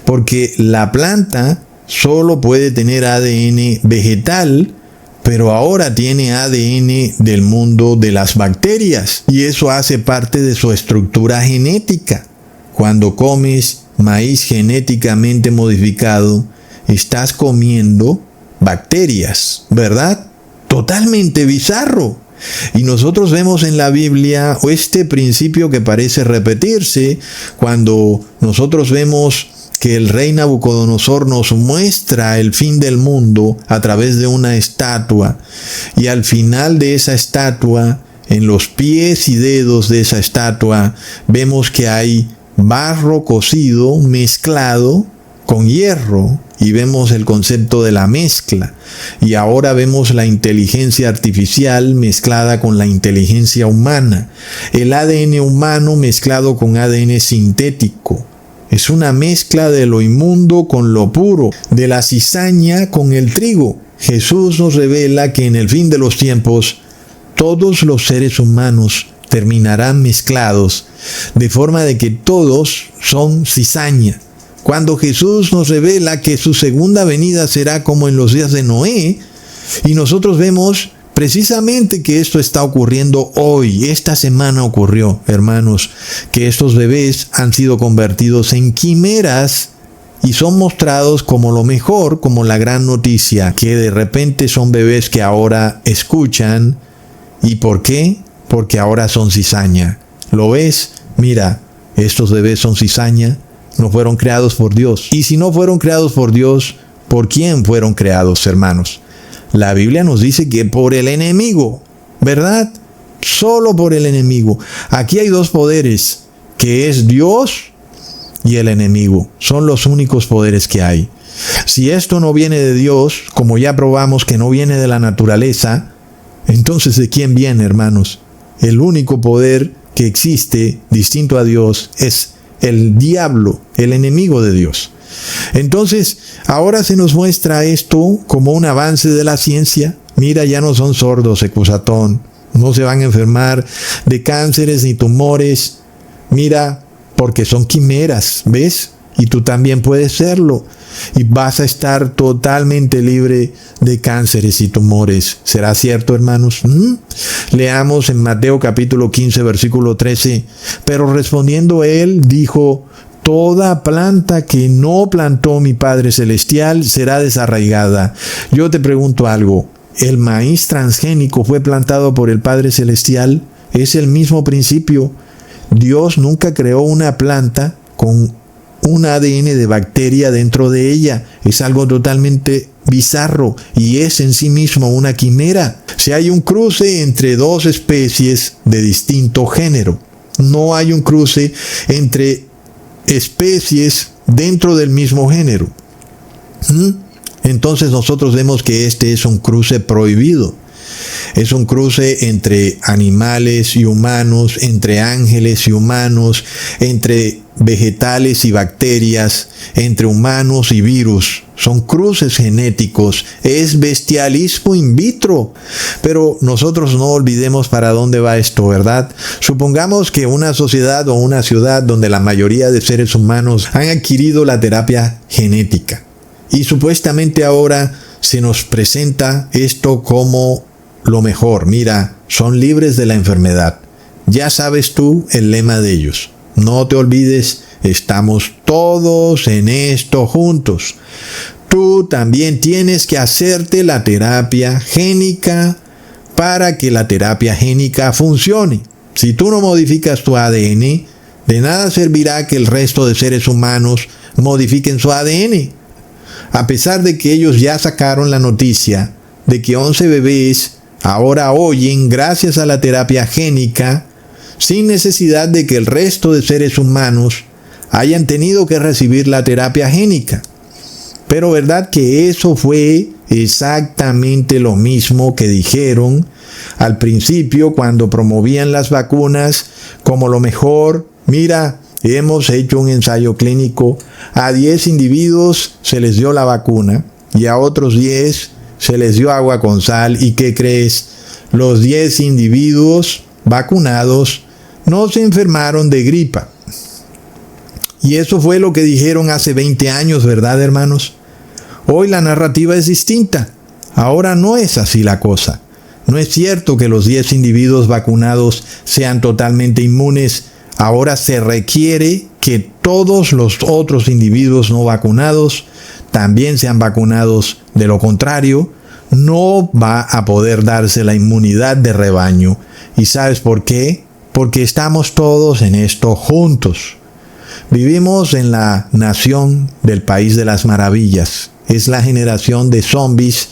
Porque la planta solo puede tener ADN vegetal, pero ahora tiene ADN del mundo de las bacterias. Y eso hace parte de su estructura genética. Cuando comes maíz genéticamente modificado, estás comiendo bacterias, ¿verdad? Totalmente bizarro. Y nosotros vemos en la Biblia este principio que parece repetirse cuando nosotros vemos que el rey Nabucodonosor nos muestra el fin del mundo a través de una estatua. Y al final de esa estatua, en los pies y dedos de esa estatua, vemos que hay barro cocido mezclado con hierro. Y vemos el concepto de la mezcla. Y ahora vemos la inteligencia artificial mezclada con la inteligencia humana. El ADN humano mezclado con ADN sintético. Es una mezcla de lo inmundo con lo puro, de la cizaña con el trigo. Jesús nos revela que en el fin de los tiempos, todos los seres humanos terminarán mezclados, de forma de que todos son cizaña. Cuando Jesús nos revela que su segunda venida será como en los días de Noé, y nosotros vemos precisamente que esto está ocurriendo hoy, esta semana ocurrió, hermanos, que estos bebés han sido convertidos en quimeras y son mostrados como lo mejor, como la gran noticia, que de repente son bebés que ahora escuchan. ¿Y por qué? Porque ahora son cizaña. ¿Lo ves? Mira, estos bebés son cizaña, no fueron creados por Dios. Y si no fueron creados por Dios, ¿por quién fueron creados, hermanos? La Biblia nos dice que por el enemigo, ¿verdad? Solo por el enemigo. Aquí hay dos poderes, que es Dios y el enemigo. Son los únicos poderes que hay. Si esto no viene de Dios, como ya probamos que no viene de la naturaleza, entonces ¿de quién viene, hermanos? El único poder que existe, distinto a Dios, es el diablo, el enemigo de Dios. Entonces, ahora se nos muestra esto como un avance de la ciencia. Mira, ya no son sordos, Ecusatón. No se van a enfermar de cánceres ni tumores. Mira, porque son quimeras, ¿ves? Y tú también puedes serlo. Y vas a estar totalmente libre de cánceres y tumores. ¿Será cierto, hermanos? Leamos en Mateo capítulo 15, versículo 13. Pero respondiendo él, dijo: toda planta que no plantó mi Padre Celestial será desarraigada. Yo te pregunto algo. ¿El maíz transgénico fue plantado por el Padre Celestial? Es el mismo principio. Dios nunca creó una planta con un ADN de bacteria dentro de ella. Es algo totalmente bizarro y es en sí mismo una quimera. Si hay un cruce entre dos especies de distinto género, no hay un cruce entre especies dentro del mismo género. Entonces nosotros vemos que este es un cruce prohibido. Es un cruce entre animales y humanos, entre ángeles y humanos, entre vegetales y bacterias, entre humanos y virus. Son cruces genéticos, es bestialismo in vitro. Pero nosotros no olvidemos para dónde va esto, ¿verdad? Supongamos que una sociedad o una ciudad donde la mayoría de seres humanos han adquirido la terapia genética. Y supuestamente ahora se nos presenta esto como lo mejor. Mira, son libres de la enfermedad. Ya sabes tú el lema de ellos. No te olvides, estamos todos en esto juntos. Tú también tienes que hacerte la terapia génica para que la terapia génica funcione. Si tú no modificas tu ADN, de nada servirá que el resto de seres humanos modifiquen su ADN. A pesar de que ellos ya sacaron la noticia de que 11 bebés ahora oyen gracias a la terapia génica, sin necesidad de que el resto de seres humanos hayan tenido que recibir la terapia génica. Pero verdad que eso fue exactamente lo mismo que dijeron al principio cuando promovían las vacunas como lo mejor. Mira, hemos hecho un ensayo clínico, a 10 individuos se les dio la vacuna y a otros 10 se les dio agua con sal. ¿Y qué crees? Los 10 individuos vacunados no se enfermaron de gripa. Y eso fue lo que dijeron hace 20 años, ¿verdad, hermanos? Hoy la narrativa es distinta. Ahora no es así la cosa. No es cierto que los 10 individuos vacunados sean totalmente inmunes. Ahora se requiere que todos los otros individuos no vacunados también sean vacunados. De lo contrario, no va a poder darse la inmunidad de rebaño. ¿Y sabes por qué? Porque estamos todos en esto juntos. Vivimos en la nación del país de las maravillas. Es la generación de zombies,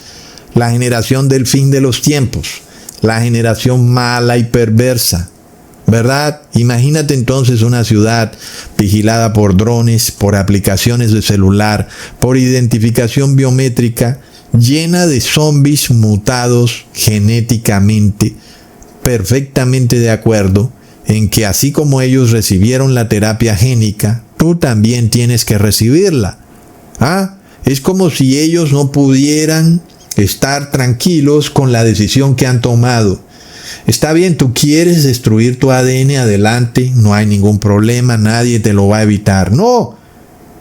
la generación del fin de los tiempos, la generación mala y perversa, ¿verdad? Imagínate entonces una ciudad vigilada por drones, por aplicaciones de celular, por identificación biométrica, llena de zombies mutados genéticamente, perfectamente de acuerdo en que así como ellos recibieron la terapia génica, tú también tienes que recibirla. Es como si ellos no pudieran estar tranquilos con la decisión que han tomado. Está bien, tú quieres destruir tu ADN, adelante, no hay ningún problema, nadie te lo va a evitar. No,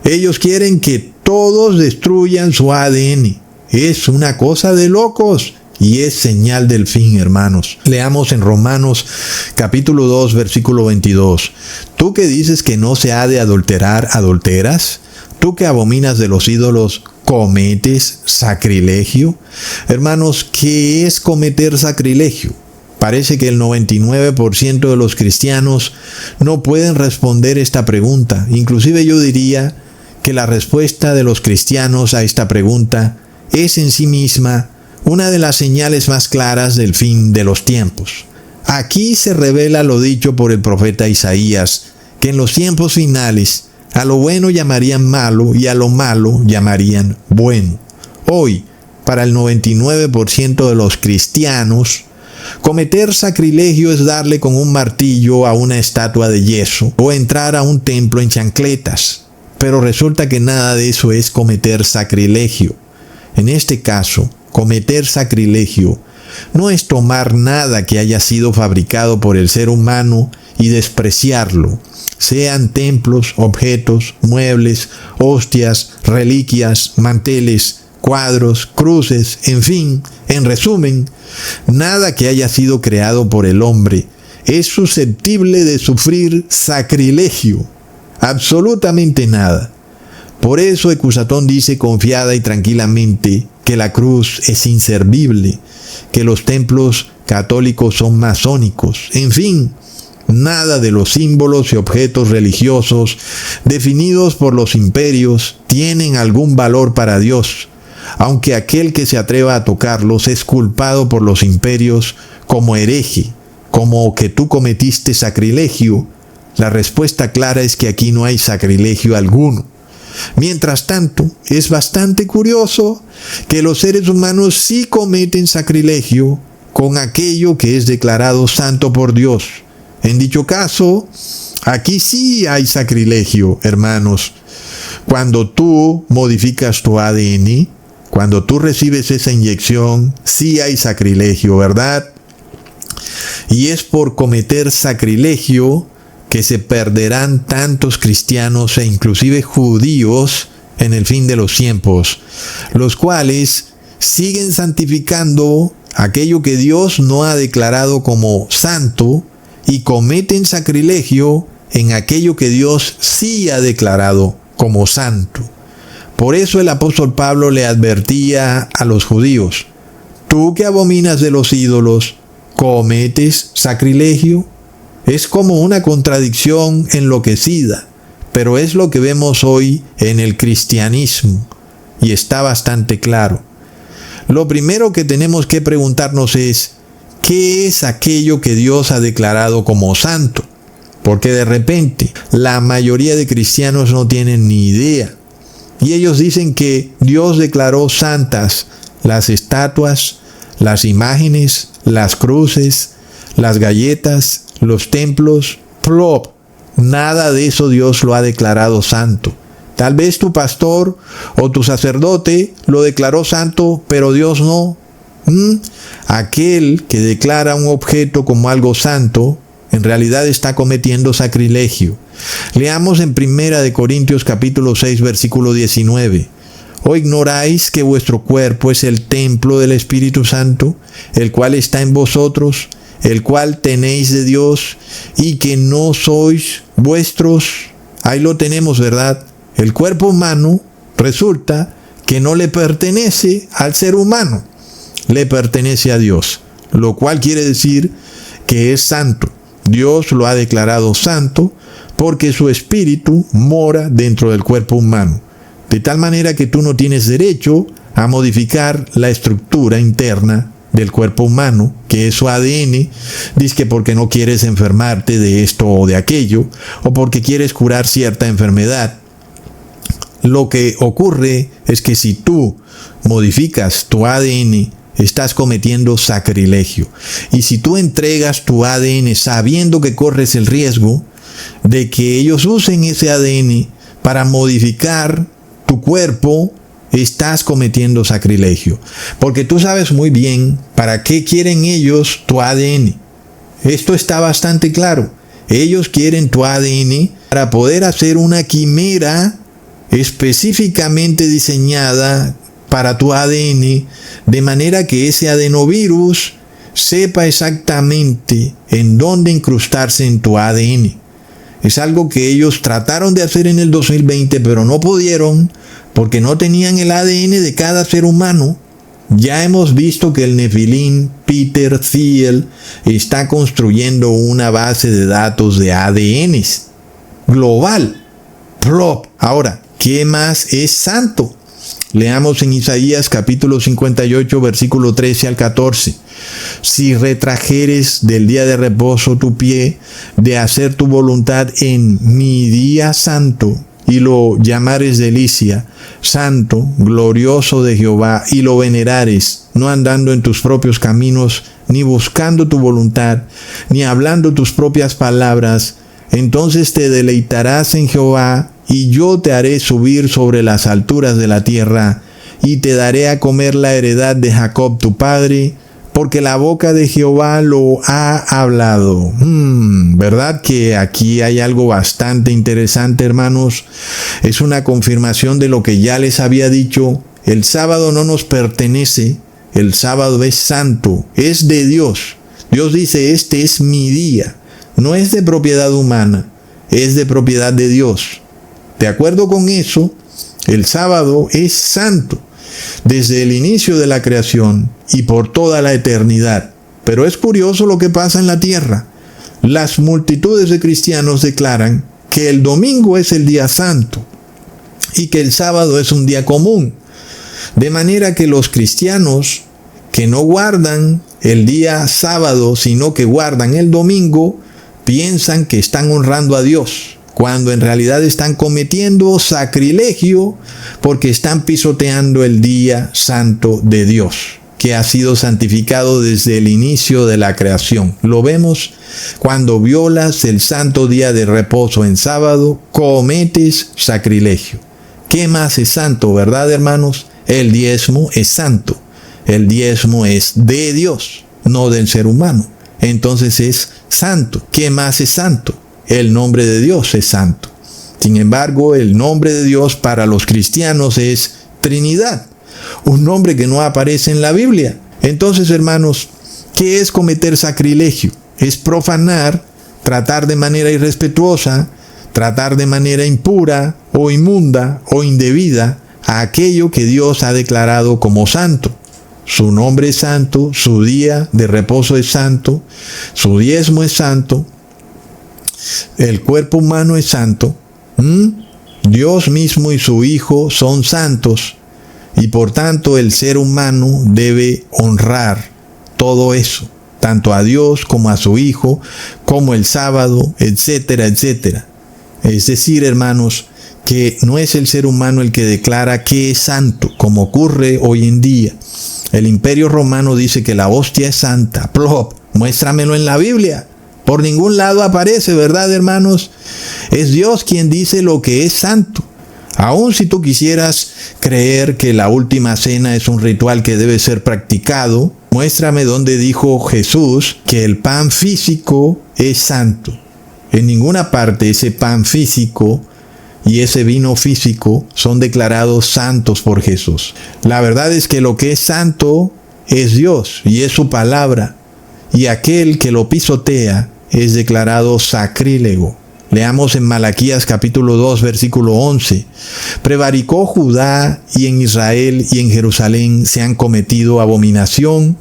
ellos quieren que todos destruyan su ADN. Es una cosa de locos. Y es señal del fin, hermanos. Leamos en Romanos capítulo 2, versículo 22. Tú que dices que no se ha de adulterar, ¿adulteras? Tú que abominas de los ídolos, ¿cometes sacrilegio? Hermanos, ¿qué es cometer sacrilegio? Parece que el 99% de los cristianos no pueden responder esta pregunta. Inclusive yo diría que la respuesta de los cristianos a esta pregunta es en sí misma una de las señales más claras del fin de los tiempos. Aquí se revela lo dicho por el profeta Isaías, que en los tiempos finales a lo bueno llamarían malo y a lo malo llamarían bueno. Hoy, para el 99% de los cristianos, cometer sacrilegio es darle con un martillo a una estatua de yeso o entrar a un templo en chancletas. Pero resulta que nada de eso es cometer sacrilegio. En este caso, cometer sacrilegio no es tomar nada que haya sido fabricado por el ser humano y despreciarlo, sean templos, objetos, muebles, hostias, reliquias, manteles, cuadros, cruces, en fin, en resumen, nada que haya sido creado por el hombre es susceptible de sufrir sacrilegio, absolutamente nada. Por eso Ecusatón dice confiada y tranquilamente que la cruz es inservible, que los templos católicos son masónicos, en fin, nada de los símbolos y objetos religiosos definidos por los imperios tienen algún valor para Dios, aunque aquel que se atreva a tocarlos es culpado por los imperios como hereje, como que tú cometiste sacrilegio. La respuesta clara es que aquí no hay sacrilegio alguno. Mientras tanto, es bastante curioso que los seres humanos sí cometen sacrilegio con aquello que es declarado santo por Dios. En dicho caso, aquí sí hay sacrilegio, hermanos. Cuando tú modificas tu ADN, cuando tú recibes esa inyección, sí hay sacrilegio, ¿verdad? Y es por cometer sacrilegio que se perderán tantos cristianos e inclusive judíos en el fin de los tiempos, los cuales siguen santificando aquello que Dios no ha declarado como santo y cometen sacrilegio en aquello que Dios sí ha declarado como santo. Por eso el apóstol Pablo le advertía a los judíos: tú que abominas de los ídolos, ¿cometes sacrilegio? Es como una contradicción enloquecida, pero es lo que vemos hoy en el cristianismo y está bastante claro. Lo primero que tenemos que preguntarnos es: ¿qué es aquello que Dios ha declarado como santo? Porque de repente la mayoría de cristianos no tienen ni idea. Y ellos dicen que Dios declaró santas las estatuas, las imágenes, las cruces, las galletas, los templos, plop. Nada de eso Dios lo ha declarado santo. Tal vez tu pastor o tu sacerdote lo declaró santo, pero Dios no. Aquel que declara un objeto como algo santo, en realidad está cometiendo sacrilegio. Leamos en 1 Corintios capítulo 6, versículo 19. ¿O ignoráis que vuestro cuerpo es el templo del Espíritu Santo, el cual está en vosotros, el cual tenéis de Dios, y que no sois vuestros? Ahí lo tenemos, ¿verdad? El cuerpo humano resulta que no le pertenece al ser humano, le pertenece a Dios, lo cual quiere decir que es santo. Dios lo ha declarado santo porque su espíritu mora dentro del cuerpo humano, de tal manera que tú no tienes derecho a modificar la estructura interna del cuerpo humano, que es su ADN, dizque porque no quieres enfermarte de esto o de aquello, o porque quieres curar cierta enfermedad. Lo que ocurre es que si tú modificas tu ADN, estás cometiendo sacrilegio. Y si tú entregas tu ADN sabiendo que corres el riesgo de que ellos usen ese ADN para modificar tu cuerpo, estás cometiendo sacrilegio. Porque tú sabes muy bien para qué quieren ellos tu ADN. Esto está bastante claro. Ellos quieren tu ADN para poder hacer una quimera específicamente diseñada para tu ADN, de manera que ese adenovirus sepa exactamente en dónde incrustarse en tu ADN. Es algo que ellos trataron de hacer en el 2020, pero no pudieron porque no tenían el ADN de cada ser humano. Ya hemos visto que el Nephilim Peter Thiel está construyendo una base de datos de ADNs global. Plop. Ahora, ¿qué más es santo? Leamos en Isaías capítulo 58, versículo 13 al 14. Si retrajeres del día de reposo tu pie, de hacer tu voluntad en mi día santo, y lo llamares delicia, santo, glorioso de Jehová, y lo venerares, no andando en tus propios caminos, ni buscando tu voluntad, ni hablando tus propias palabras, entonces te deleitarás en Jehová, y yo te haré subir sobre las alturas de la tierra, y te daré a comer la heredad de Jacob tu padre, porque la boca de Jehová lo ha hablado. ¿Verdad que aquí hay algo bastante interesante, hermanos? Es una confirmación de lo que ya les había dicho. El sábado no nos pertenece, el sábado es santo, es de Dios. Dios dice, este es mi día. No es de propiedad humana, es de propiedad de Dios. De acuerdo con eso, el sábado es santo desde el inicio de la creación y por toda la eternidad. Pero es curioso lo que pasa en la tierra. Las multitudes de cristianos declaran que el domingo es el día santo y que el sábado es un día común. De manera que los cristianos que no guardan el día sábado, sino que guardan el domingo, piensan que están honrando a Dios, cuando en realidad están cometiendo sacrilegio porque están pisoteando el día santo de Dios, que ha sido santificado desde el inicio de la creación. Lo vemos cuando violas el santo día de reposo en sábado, cometes sacrilegio. ¿Qué más es santo, verdad, hermanos? El diezmo es santo. El diezmo es de Dios, no del ser humano. Entonces es santo. ¿Qué más es santo? El nombre de Dios es santo. Sin embargo, el nombre de Dios para los cristianos es Trinidad, un nombre que no aparece en la Biblia. Entonces, hermanos, ¿qué es cometer sacrilegio? Es profanar, tratar de manera irrespetuosa, tratar de manera impura o inmunda o indebida a aquello que Dios ha declarado como santo. Su nombre es santo, su día de reposo es santo, su diezmo es santo, el cuerpo humano es santo, Dios mismo y su Hijo son santos, y por tanto el ser humano debe honrar todo eso, tanto a Dios como a su Hijo, como el sábado, etcétera, etcétera. Es decir, hermanos, que no es el ser humano el que declara qué es santo, como ocurre hoy en día. El Imperio Romano dice que la hostia es santa. Plop, muéstramelo en la Biblia. Por ningún lado aparece, ¿verdad, hermanos? Es Dios quien dice lo que es santo. Aun si tú quisieras creer que la última cena es un ritual que debe ser practicado, muéstrame dónde dijo Jesús que el pan físico es santo. En ninguna parte ese pan físico y ese vino físico son declarados santos por Jesús. La verdad es que lo que es santo es Dios y es su palabra, y aquel que lo pisotea es declarado sacrílego. Leamos en Malaquías capítulo 2, versículo 11. Prevaricó Judá y en Israel y en Jerusalén se han cometido abominación,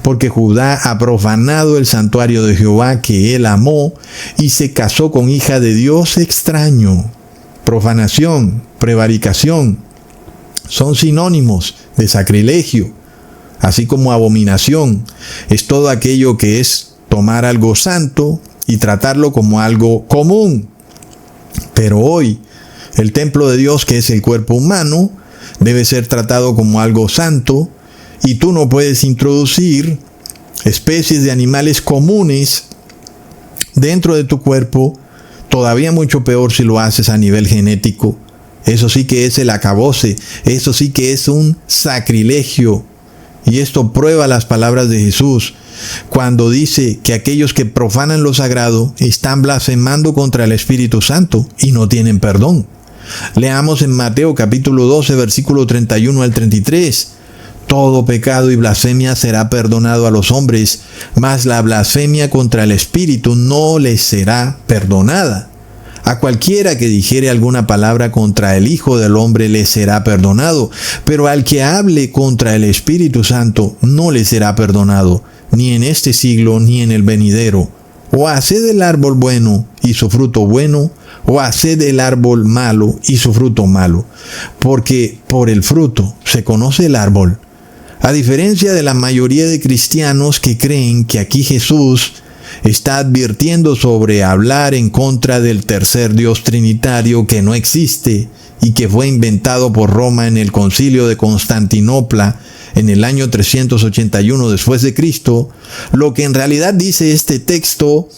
porque Judá ha profanado el santuario de Jehová que él amó y se casó con hija de Dios extraño. Profanación, prevaricación, son sinónimos de sacrilegio, así como abominación. Es todo aquello que es tomar algo santo y tratarlo como algo común. Pero hoy, el templo de Dios, que es el cuerpo humano, debe ser tratado como algo santo, y tú no puedes introducir especies de animales comunes dentro de tu cuerpo, todavía mucho peor si lo haces a nivel genético, Eso sí que es el acabose, eso sí que es un sacrilegio. Y esto prueba las palabras de Jesús cuando dice que aquellos que profanan lo sagrado están blasfemando contra el Espíritu Santo y no tienen perdón. Leamos en Mateo capítulo 12, versículo 31 al 33. Todo pecado y blasfemia será perdonado a los hombres, mas la blasfemia contra el Espíritu no les será perdonada. A cualquiera que dijere alguna palabra contra el Hijo del Hombre le será perdonado, pero al que hable contra el Espíritu Santo no le será perdonado, ni en este siglo ni en el venidero. O haced el árbol bueno y su fruto bueno, o haced el árbol malo y su fruto malo, porque por el fruto se conoce el árbol. A diferencia de la mayoría de cristianos que creen que aquí Jesús está advirtiendo sobre hablar en contra del tercer Dios trinitario que no existe y que fue inventado por Roma en el Concilio de Constantinopla en el año 381 después de Cristo, lo que en realidad dice este texto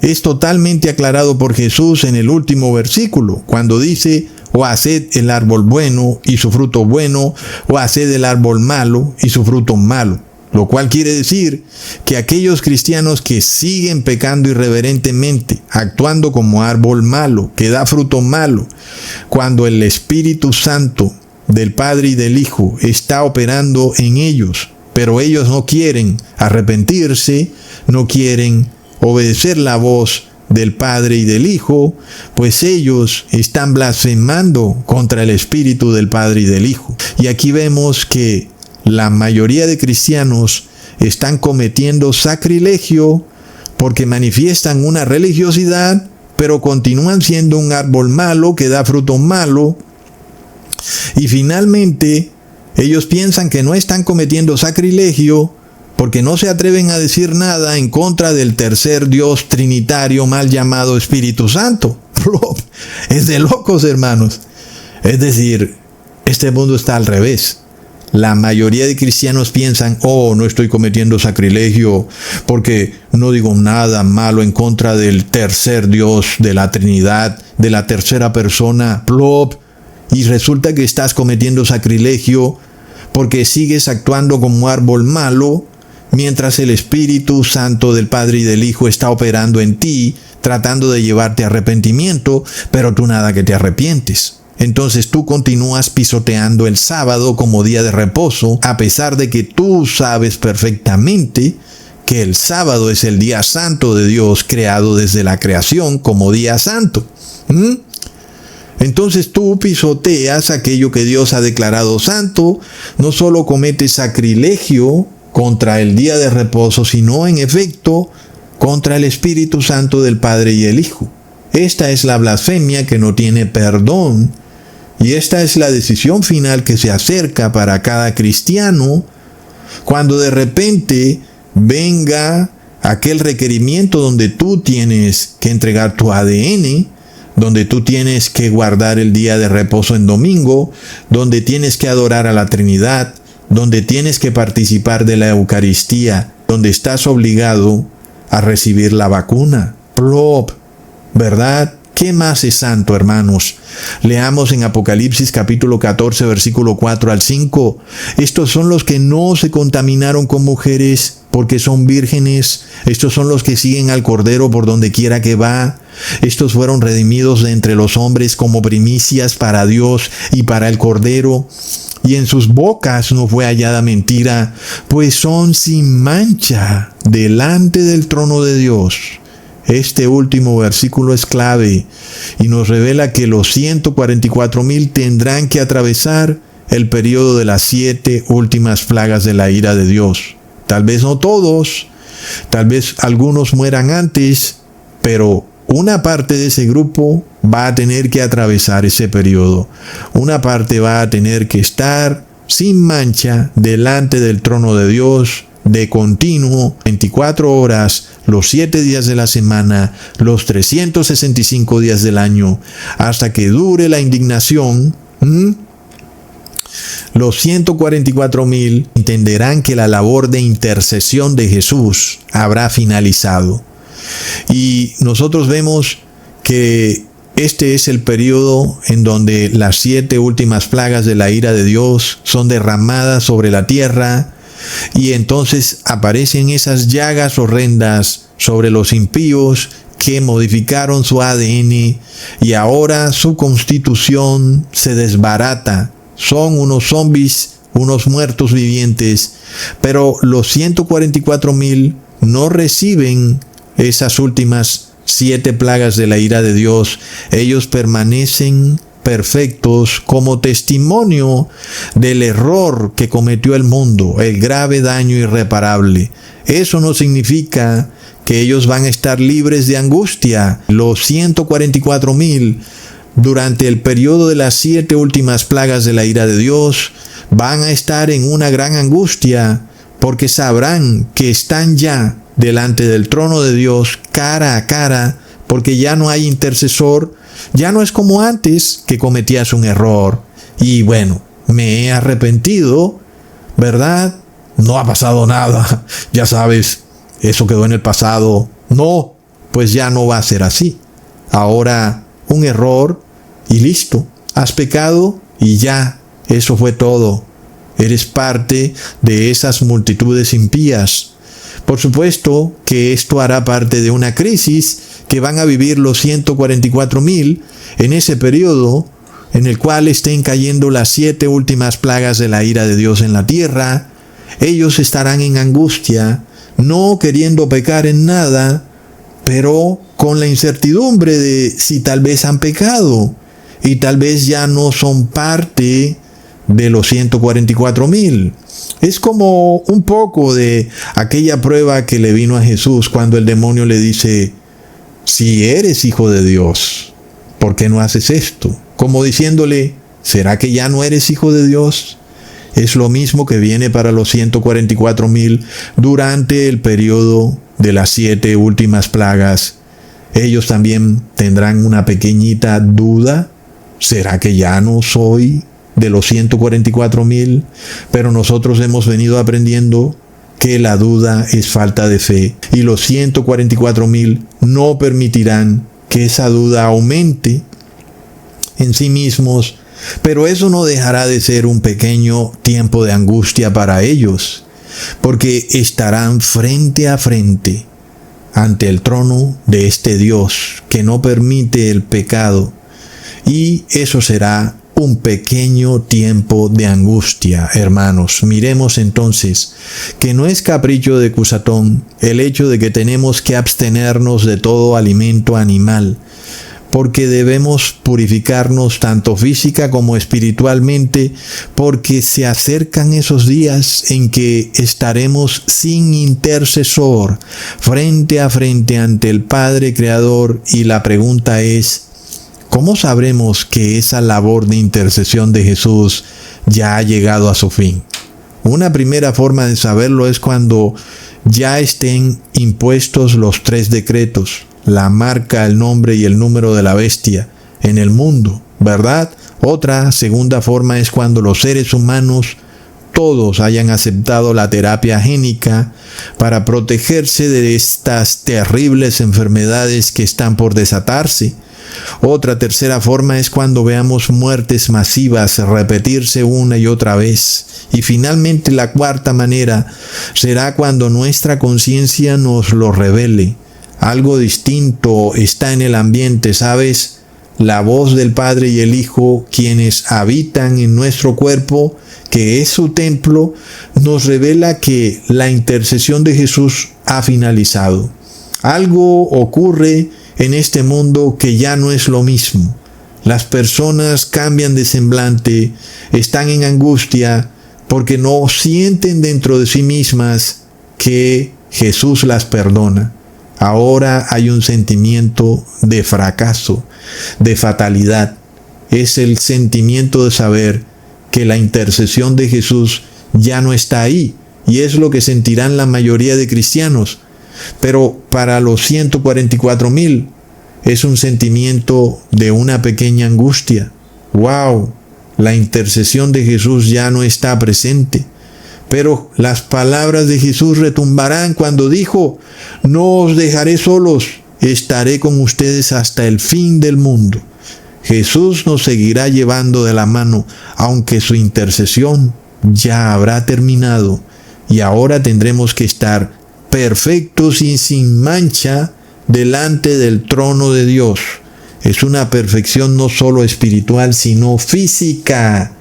es totalmente aclarado por Jesús en el último versículo, cuando dice: o haced el árbol bueno y su fruto bueno, o haced el árbol malo y su fruto malo. Lo cual quiere decir que aquellos cristianos que siguen pecando irreverentemente, actuando como árbol malo, que da fruto malo, cuando el Espíritu Santo del Padre y del Hijo está operando en ellos, pero ellos no quieren arrepentirse, no quieren obedecer la voz del Padre y del Hijo, pues ellos están blasfemando contra el Espíritu del Padre y del Hijo. Y aquí vemos que la mayoría de cristianos están cometiendo sacrilegio porque manifiestan una religiosidad, pero continúan siendo un árbol malo que da fruto malo. Y finalmente, ellos piensan que no están cometiendo sacrilegio porque no se atreven a decir nada en contra del tercer Dios trinitario mal llamado Espíritu Santo. Es de locos, hermanos. Es decir, este mundo está al revés. La mayoría de cristianos piensan: oh, no estoy cometiendo sacrilegio porque no digo nada malo en contra del tercer Dios, de la Trinidad, de la tercera persona. Plop. Y resulta que estás cometiendo sacrilegio porque sigues actuando como árbol malo, mientras el Espíritu Santo del Padre y del Hijo está operando en ti, tratando de llevarte a arrepentimiento, pero tú nada que te arrepientes. Entonces tú continúas pisoteando el sábado como día de reposo, a pesar de que tú sabes perfectamente que el sábado es el día santo de Dios, creado desde la creación como día santo. Entonces tú pisoteas aquello que Dios ha declarado santo, no solo cometes sacrilegio contra el día de reposo, sino en efecto contra el Espíritu Santo del Padre y el Hijo. Esta es la blasfemia que no tiene perdón, y esta es la decisión final que se acerca para cada cristiano cuando de repente venga aquel requerimiento donde tú tienes que entregar tu ADN, donde tú tienes que guardar el día de reposo en domingo, donde tienes que adorar a la Trinidad, donde tienes que participar de la Eucaristía, donde estás obligado a recibir la vacuna. Plop, ¿verdad? ¿Qué más es santo, hermanos? Leamos en Apocalipsis capítulo 14, versículo 4 al 5. Estos son los que no se contaminaron con mujeres porque son vírgenes. Estos son los que siguen al Cordero por donde quiera que va. Estos fueron redimidos de entre los hombres como primicias para Dios y para el Cordero. Y en sus bocas no fue hallada mentira, pues son sin mancha delante del trono de Dios. Este último versículo es clave y nos revela que los 144,000 tendrán que atravesar el periodo de las 7 últimas plagas de la ira de Dios. Tal vez no todos, tal vez algunos mueran antes, pero una parte de ese grupo va a tener que atravesar ese periodo. Una parte va a tener que estar sin mancha delante del trono de Dios de continuo, 24 horas, los 7 días de la semana, los 365 días del año, hasta que dure la indignación. Los 144,000 entenderán que la labor de intercesión de Jesús habrá finalizado. Y nosotros vemos que Este es el periodo en donde las 7 últimas plagas de la ira de Dios son derramadas sobre la tierra, y entonces aparecen esas llagas horrendas sobre los impíos que modificaron su ADN, y ahora su constitución se desbarata. Son unos zombies, unos muertos vivientes, pero los 144,000 no reciben esas últimas 7 plagas de la ira de Dios. Ellos permanecen perfectos como testimonio del error que cometió el mundo, el grave daño irreparable. Eso no significa que ellos van a estar libres de angustia. Los 144,000 durante el periodo de las 7 últimas plagas de la ira de Dios van a estar en una gran angustia, porque sabrán que están ya delante del trono de Dios cara a cara, porque ya no hay intercesor. Ya no es como antes, que cometías un error y bueno, me he arrepentido, ¿verdad? No ha pasado nada, ya sabes, eso quedó en el pasado. No, pues ya no va a ser así. Ahora un error y listo, has pecado y ya, eso fue todo. Eres parte de esas multitudes impías. Por supuesto que esto hará parte de una crisis que van a vivir los 144,000 en ese periodo en el cual estén cayendo las 7 últimas plagas de la ira de Dios en la tierra. Ellos estarán en angustia, no queriendo pecar en nada, pero con la incertidumbre de si tal vez han pecado y tal vez ya no son parte de los 144,000. Es como un poco de aquella prueba que le vino a Jesús cuando el demonio le dice: si eres hijo de Dios, ¿por qué no haces esto? Como diciéndole, ¿será que ya no eres hijo de Dios? Es lo mismo que viene para los 144,000 durante el periodo de las 7 últimas plagas. Ellos también tendrán una pequeñita duda. ¿Será que ya no soy de los 144,000? Pero nosotros hemos venido aprendiendo que la duda es falta de fe, y los 144,000 no permitirán que esa duda aumente en sí mismos, pero eso no dejará de ser un pequeño tiempo de angustia para ellos, porque estarán frente a frente ante el trono de este Dios que no permite el pecado, y eso será un pequeño tiempo de angustia, hermanos. Miremos entonces que no es capricho de Cusatón el hecho de que tenemos que abstenernos de todo alimento animal, porque debemos purificarnos tanto física como espiritualmente, porque se acercan esos días en que estaremos sin intercesor, frente a frente ante el Padre Creador, y la pregunta es: ¿cómo sabremos que esa labor de intercesión de Jesús ya ha llegado a su fin? Una primera forma de saberlo es cuando ya estén impuestos los 3 decretos, la marca, el nombre y el número de la bestia en el mundo, ¿verdad? Otra segunda forma es cuando los seres humanos todos hayan aceptado la terapia génica para protegerse de estas terribles enfermedades que están por desatarse. Otra tercera forma es cuando veamos muertes masivas repetirse una y otra vez. Y finalmente la cuarta manera será cuando nuestra conciencia nos lo revele. Algo distinto está en el ambiente, ¿sabes? La voz del Padre y el Hijo, quienes habitan en nuestro cuerpo, que es su templo, nos revela que la intercesión de Jesús ha finalizado. Algo ocurre en este mundo que ya no es lo mismo. Las personas cambian de semblante, están en angustia porque no sienten dentro de sí mismas que Jesús las perdona. Ahora hay un sentimiento de fracaso, de fatalidad. Es el sentimiento de saber que la intercesión de Jesús ya no está ahí, y es lo que sentirán la mayoría de cristianos. Pero para los 144,000 es un sentimiento de una pequeña angustia. ¡Wow! La intercesión de Jesús ya no está presente. Pero las palabras de Jesús retumbarán cuando dijo: no os dejaré solos, estaré con ustedes hasta el fin del mundo. Jesús nos seguirá llevando de la mano, aunque su intercesión ya habrá terminado, y ahora tendremos que estar perfectos y sin mancha delante del trono de Dios. Es una perfección no solo espiritual, sino física.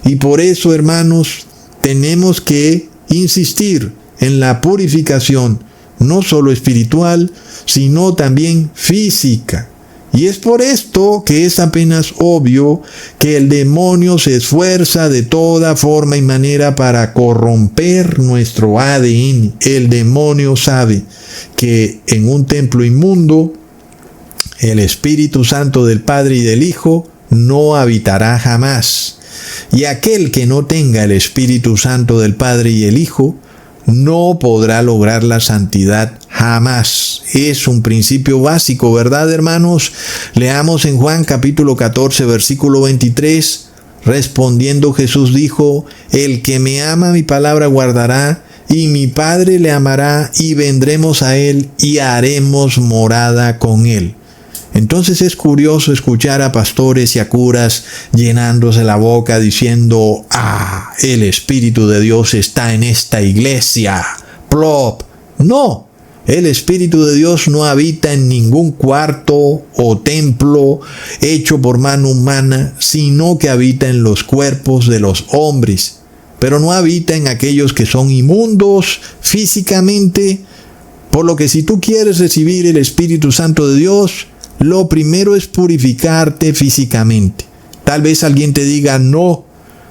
Y por eso, hermanos, tenemos que insistir en la purificación, no solo espiritual, sino también física. Y es por esto que es apenas obvio que el demonio se esfuerza de toda forma y manera para corromper nuestro ADN. El demonio sabe que en un templo inmundo, el Espíritu Santo del Padre y del Hijo no habitará jamás. Y aquel que no tenga el Espíritu Santo del Padre y el Hijo no podrá lograr la santidad jamás. Es un principio básico, ¿verdad, hermanos? Leamos en Juan capítulo 14, versículo 23. Respondiendo Jesús dijo: el que me ama mi palabra guardará, y mi Padre le amará, y vendremos a él y haremos morada con él. Entonces es curioso escuchar a pastores y a curas llenándose la boca diciendo: el Espíritu de Dios está en esta iglesia. Plop. No, el Espíritu de Dios no habita en ningún cuarto o templo hecho por mano humana, sino que habita en los cuerpos de los hombres. Pero no habita en aquellos que son inmundos físicamente. Por lo que si tú quieres recibir el Espíritu Santo de Dios, lo primero es purificarte físicamente. Tal vez alguien te diga: no,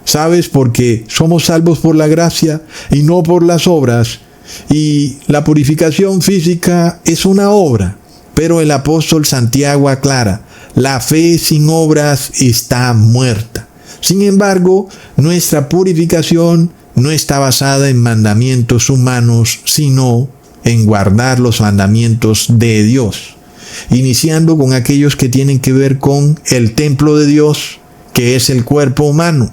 ¿sabes? Porque somos salvos por la gracia y no por las obras. Y la purificación física es una obra. Pero el apóstol Santiago aclara: la fe sin obras está muerta. Sin embargo, nuestra purificación no está basada en mandamientos humanos, sino en guardar los mandamientos de Dios. Iniciando con aquellos que tienen que ver con el templo de Dios, que es el cuerpo humano.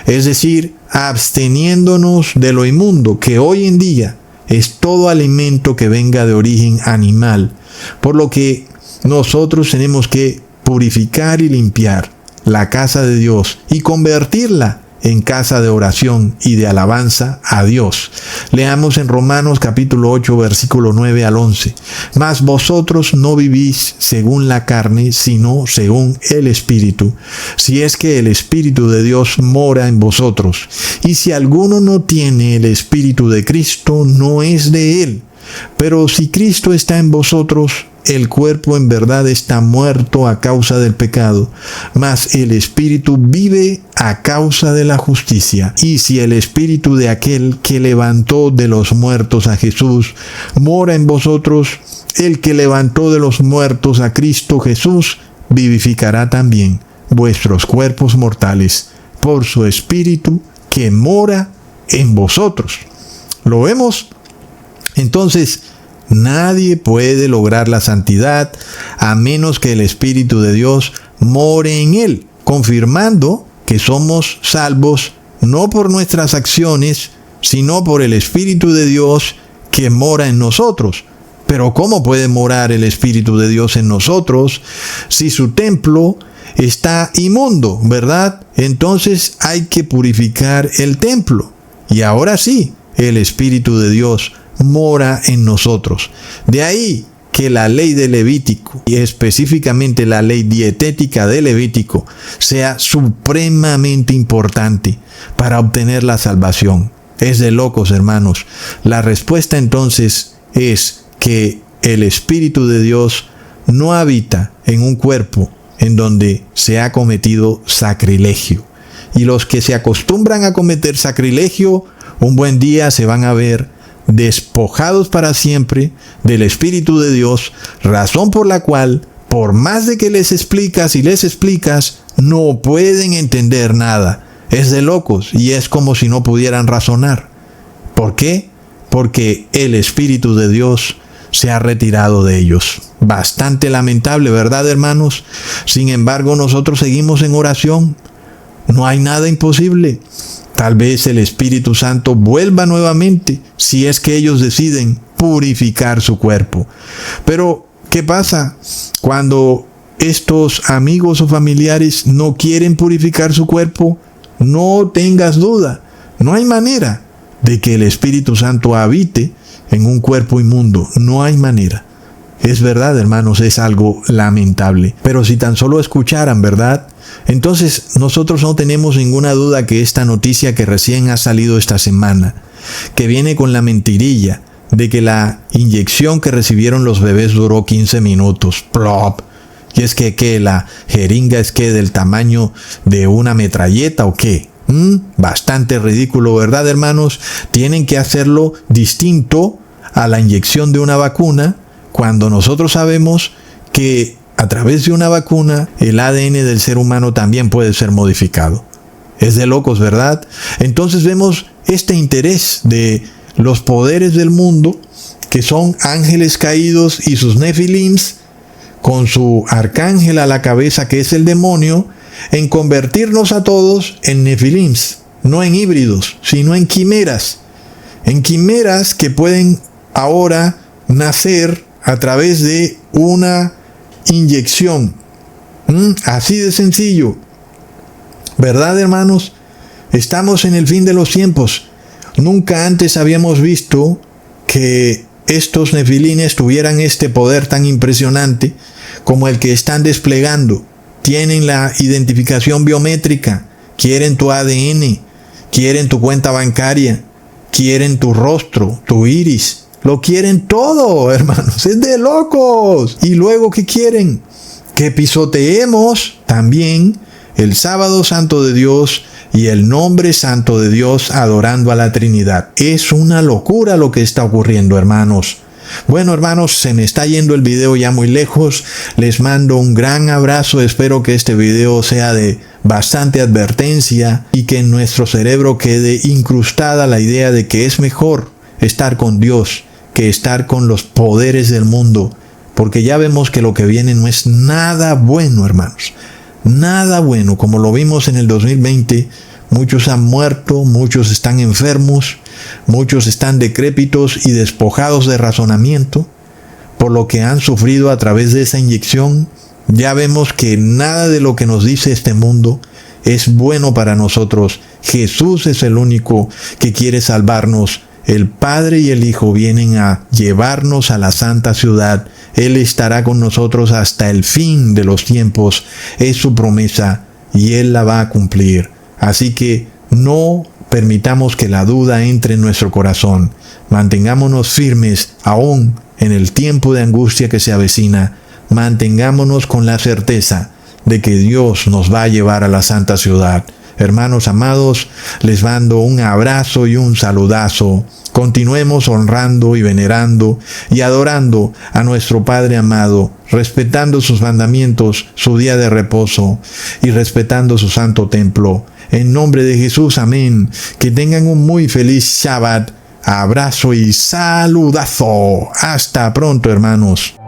Es decir, absteniéndonos de lo inmundo, que hoy en día es todo alimento que venga de origen animal. Por lo que nosotros tenemos que purificar y limpiar la casa de Dios y convertirla en casa de oración y de alabanza a Dios. Leamos en Romanos capítulo 8, versículo 9 al 11. Mas vosotros no vivís según la carne, sino según el Espíritu, si es que el Espíritu de Dios mora en vosotros. Y si alguno no tiene el Espíritu de Cristo, no es de él. Pero si Cristo está en vosotros, el cuerpo en verdad está muerto a causa del pecado, mas el Espíritu vive a causa de la justicia. Y si el Espíritu de aquel que levantó de los muertos a Jesús mora en vosotros, el que levantó de los muertos a Cristo Jesús vivificará también vuestros cuerpos mortales por su Espíritu que mora en vosotros. ¿Lo vemos? Entonces, nadie puede lograr la santidad a menos que el Espíritu de Dios more en él, confirmando que somos salvos no por nuestras acciones, sino por el Espíritu de Dios que mora en nosotros. Pero ¿cómo puede morar el Espíritu de Dios en nosotros si su templo está inmundo, verdad? Entonces hay que purificar el templo. Y ahora sí, el Espíritu de Dios mora en nosotros. De ahí que la ley de Levítico, y específicamente la ley dietética de Levítico, sea supremamente importante para obtener la salvación. Es de locos, hermanos. La respuesta entonces es que el Espíritu de Dios no habita en un cuerpo en donde se ha cometido sacrilegio. Y los que se acostumbran a cometer sacrilegio, un buen día se van a ver despojados para siempre del Espíritu de Dios, razón por la cual, por más de que les explicas y les explicas, no pueden entender nada. Es de locos y es como si no pudieran razonar. ¿Por qué? Porque el Espíritu de Dios se ha retirado de ellos. Bastante lamentable, ¿verdad, hermanos? Sin embargo, nosotros seguimos en oración. No hay nada imposible. Tal vez el Espíritu Santo vuelva nuevamente si es que ellos deciden purificar su cuerpo. Pero, ¿qué pasa cuando estos amigos o familiares no quieren purificar su cuerpo, no tengas duda, no hay manera de que el Espíritu Santo habite en un cuerpo inmundo, no hay manera. Es verdad, hermanos, es algo lamentable, pero si tan solo escucharan, ¿verdad? Entonces nosotros no tenemos ninguna duda que esta noticia que recién ha salido esta semana, que viene con la mentirilla de que la inyección que recibieron los bebés duró 15 minutos, plop. Y es que la jeringa es que del tamaño de una metralleta o qué. Bastante ridículo, ¿verdad, hermanos? Tienen que hacerlo distinto a la inyección de una vacuna, cuando nosotros sabemos que a través de una vacuna el ADN del ser humano también puede ser modificado. Es de locos, ¿verdad? Entonces vemos este interés de los poderes del mundo, que son ángeles caídos y sus nefilims, con su arcángel a la cabeza, que es el demonio, en convertirnos a todos en nefilims, no en híbridos, sino en quimeras que pueden ahora nacer a través de una inyección. Así de sencillo. ¿Verdad, hermanos? Estamos en el fin de los tiempos. Nunca antes habíamos visto que estos nefilines tuvieran este poder tan impresionante como el que están desplegando. Tienen la identificación biométrica, quieren tu ADN, quieren tu cuenta bancaria, quieren tu rostro, tu iris. Lo quieren todo, hermanos. Es de locos. ¿Y luego qué quieren? Que pisoteemos también el sábado santo de Dios y el nombre santo de Dios, adorando a la Trinidad. Es una locura lo que está ocurriendo, hermanos. Bueno, hermanos, se me está yendo el video ya muy lejos. Les mando un gran abrazo. Espero que este video sea de bastante advertencia y que en nuestro cerebro quede incrustada la idea de que es mejor estar con Dios que estar con los poderes del mundo, porque ya vemos que lo que viene no es nada bueno, hermanos. Nada bueno, como lo vimos en el 2020, muchos han muerto, muchos están enfermos, muchos están decrépitos y despojados de razonamiento por lo que han sufrido a través de esa inyección. Ya vemos que nada de lo que nos dice este mundo es bueno para nosotros. Jesús es el único que quiere salvarnos. El Padre y el Hijo vienen a llevarnos a la santa ciudad. Él estará con nosotros hasta el fin de los tiempos. Es su promesa y Él la va a cumplir. Así que no permitamos que la duda entre en nuestro corazón. Mantengámonos firmes aún en el tiempo de angustia que se avecina. Mantengámonos con la certeza de que Dios nos va a llevar a la santa ciudad. Hermanos amados, les mando un abrazo y un saludazo. Continuemos honrando y venerando y adorando a nuestro Padre amado, respetando sus mandamientos, su día de reposo y respetando su santo templo. En nombre de Jesús, amén. Que tengan un muy feliz Shabbat. Abrazo y saludazo. Hasta pronto, hermanos.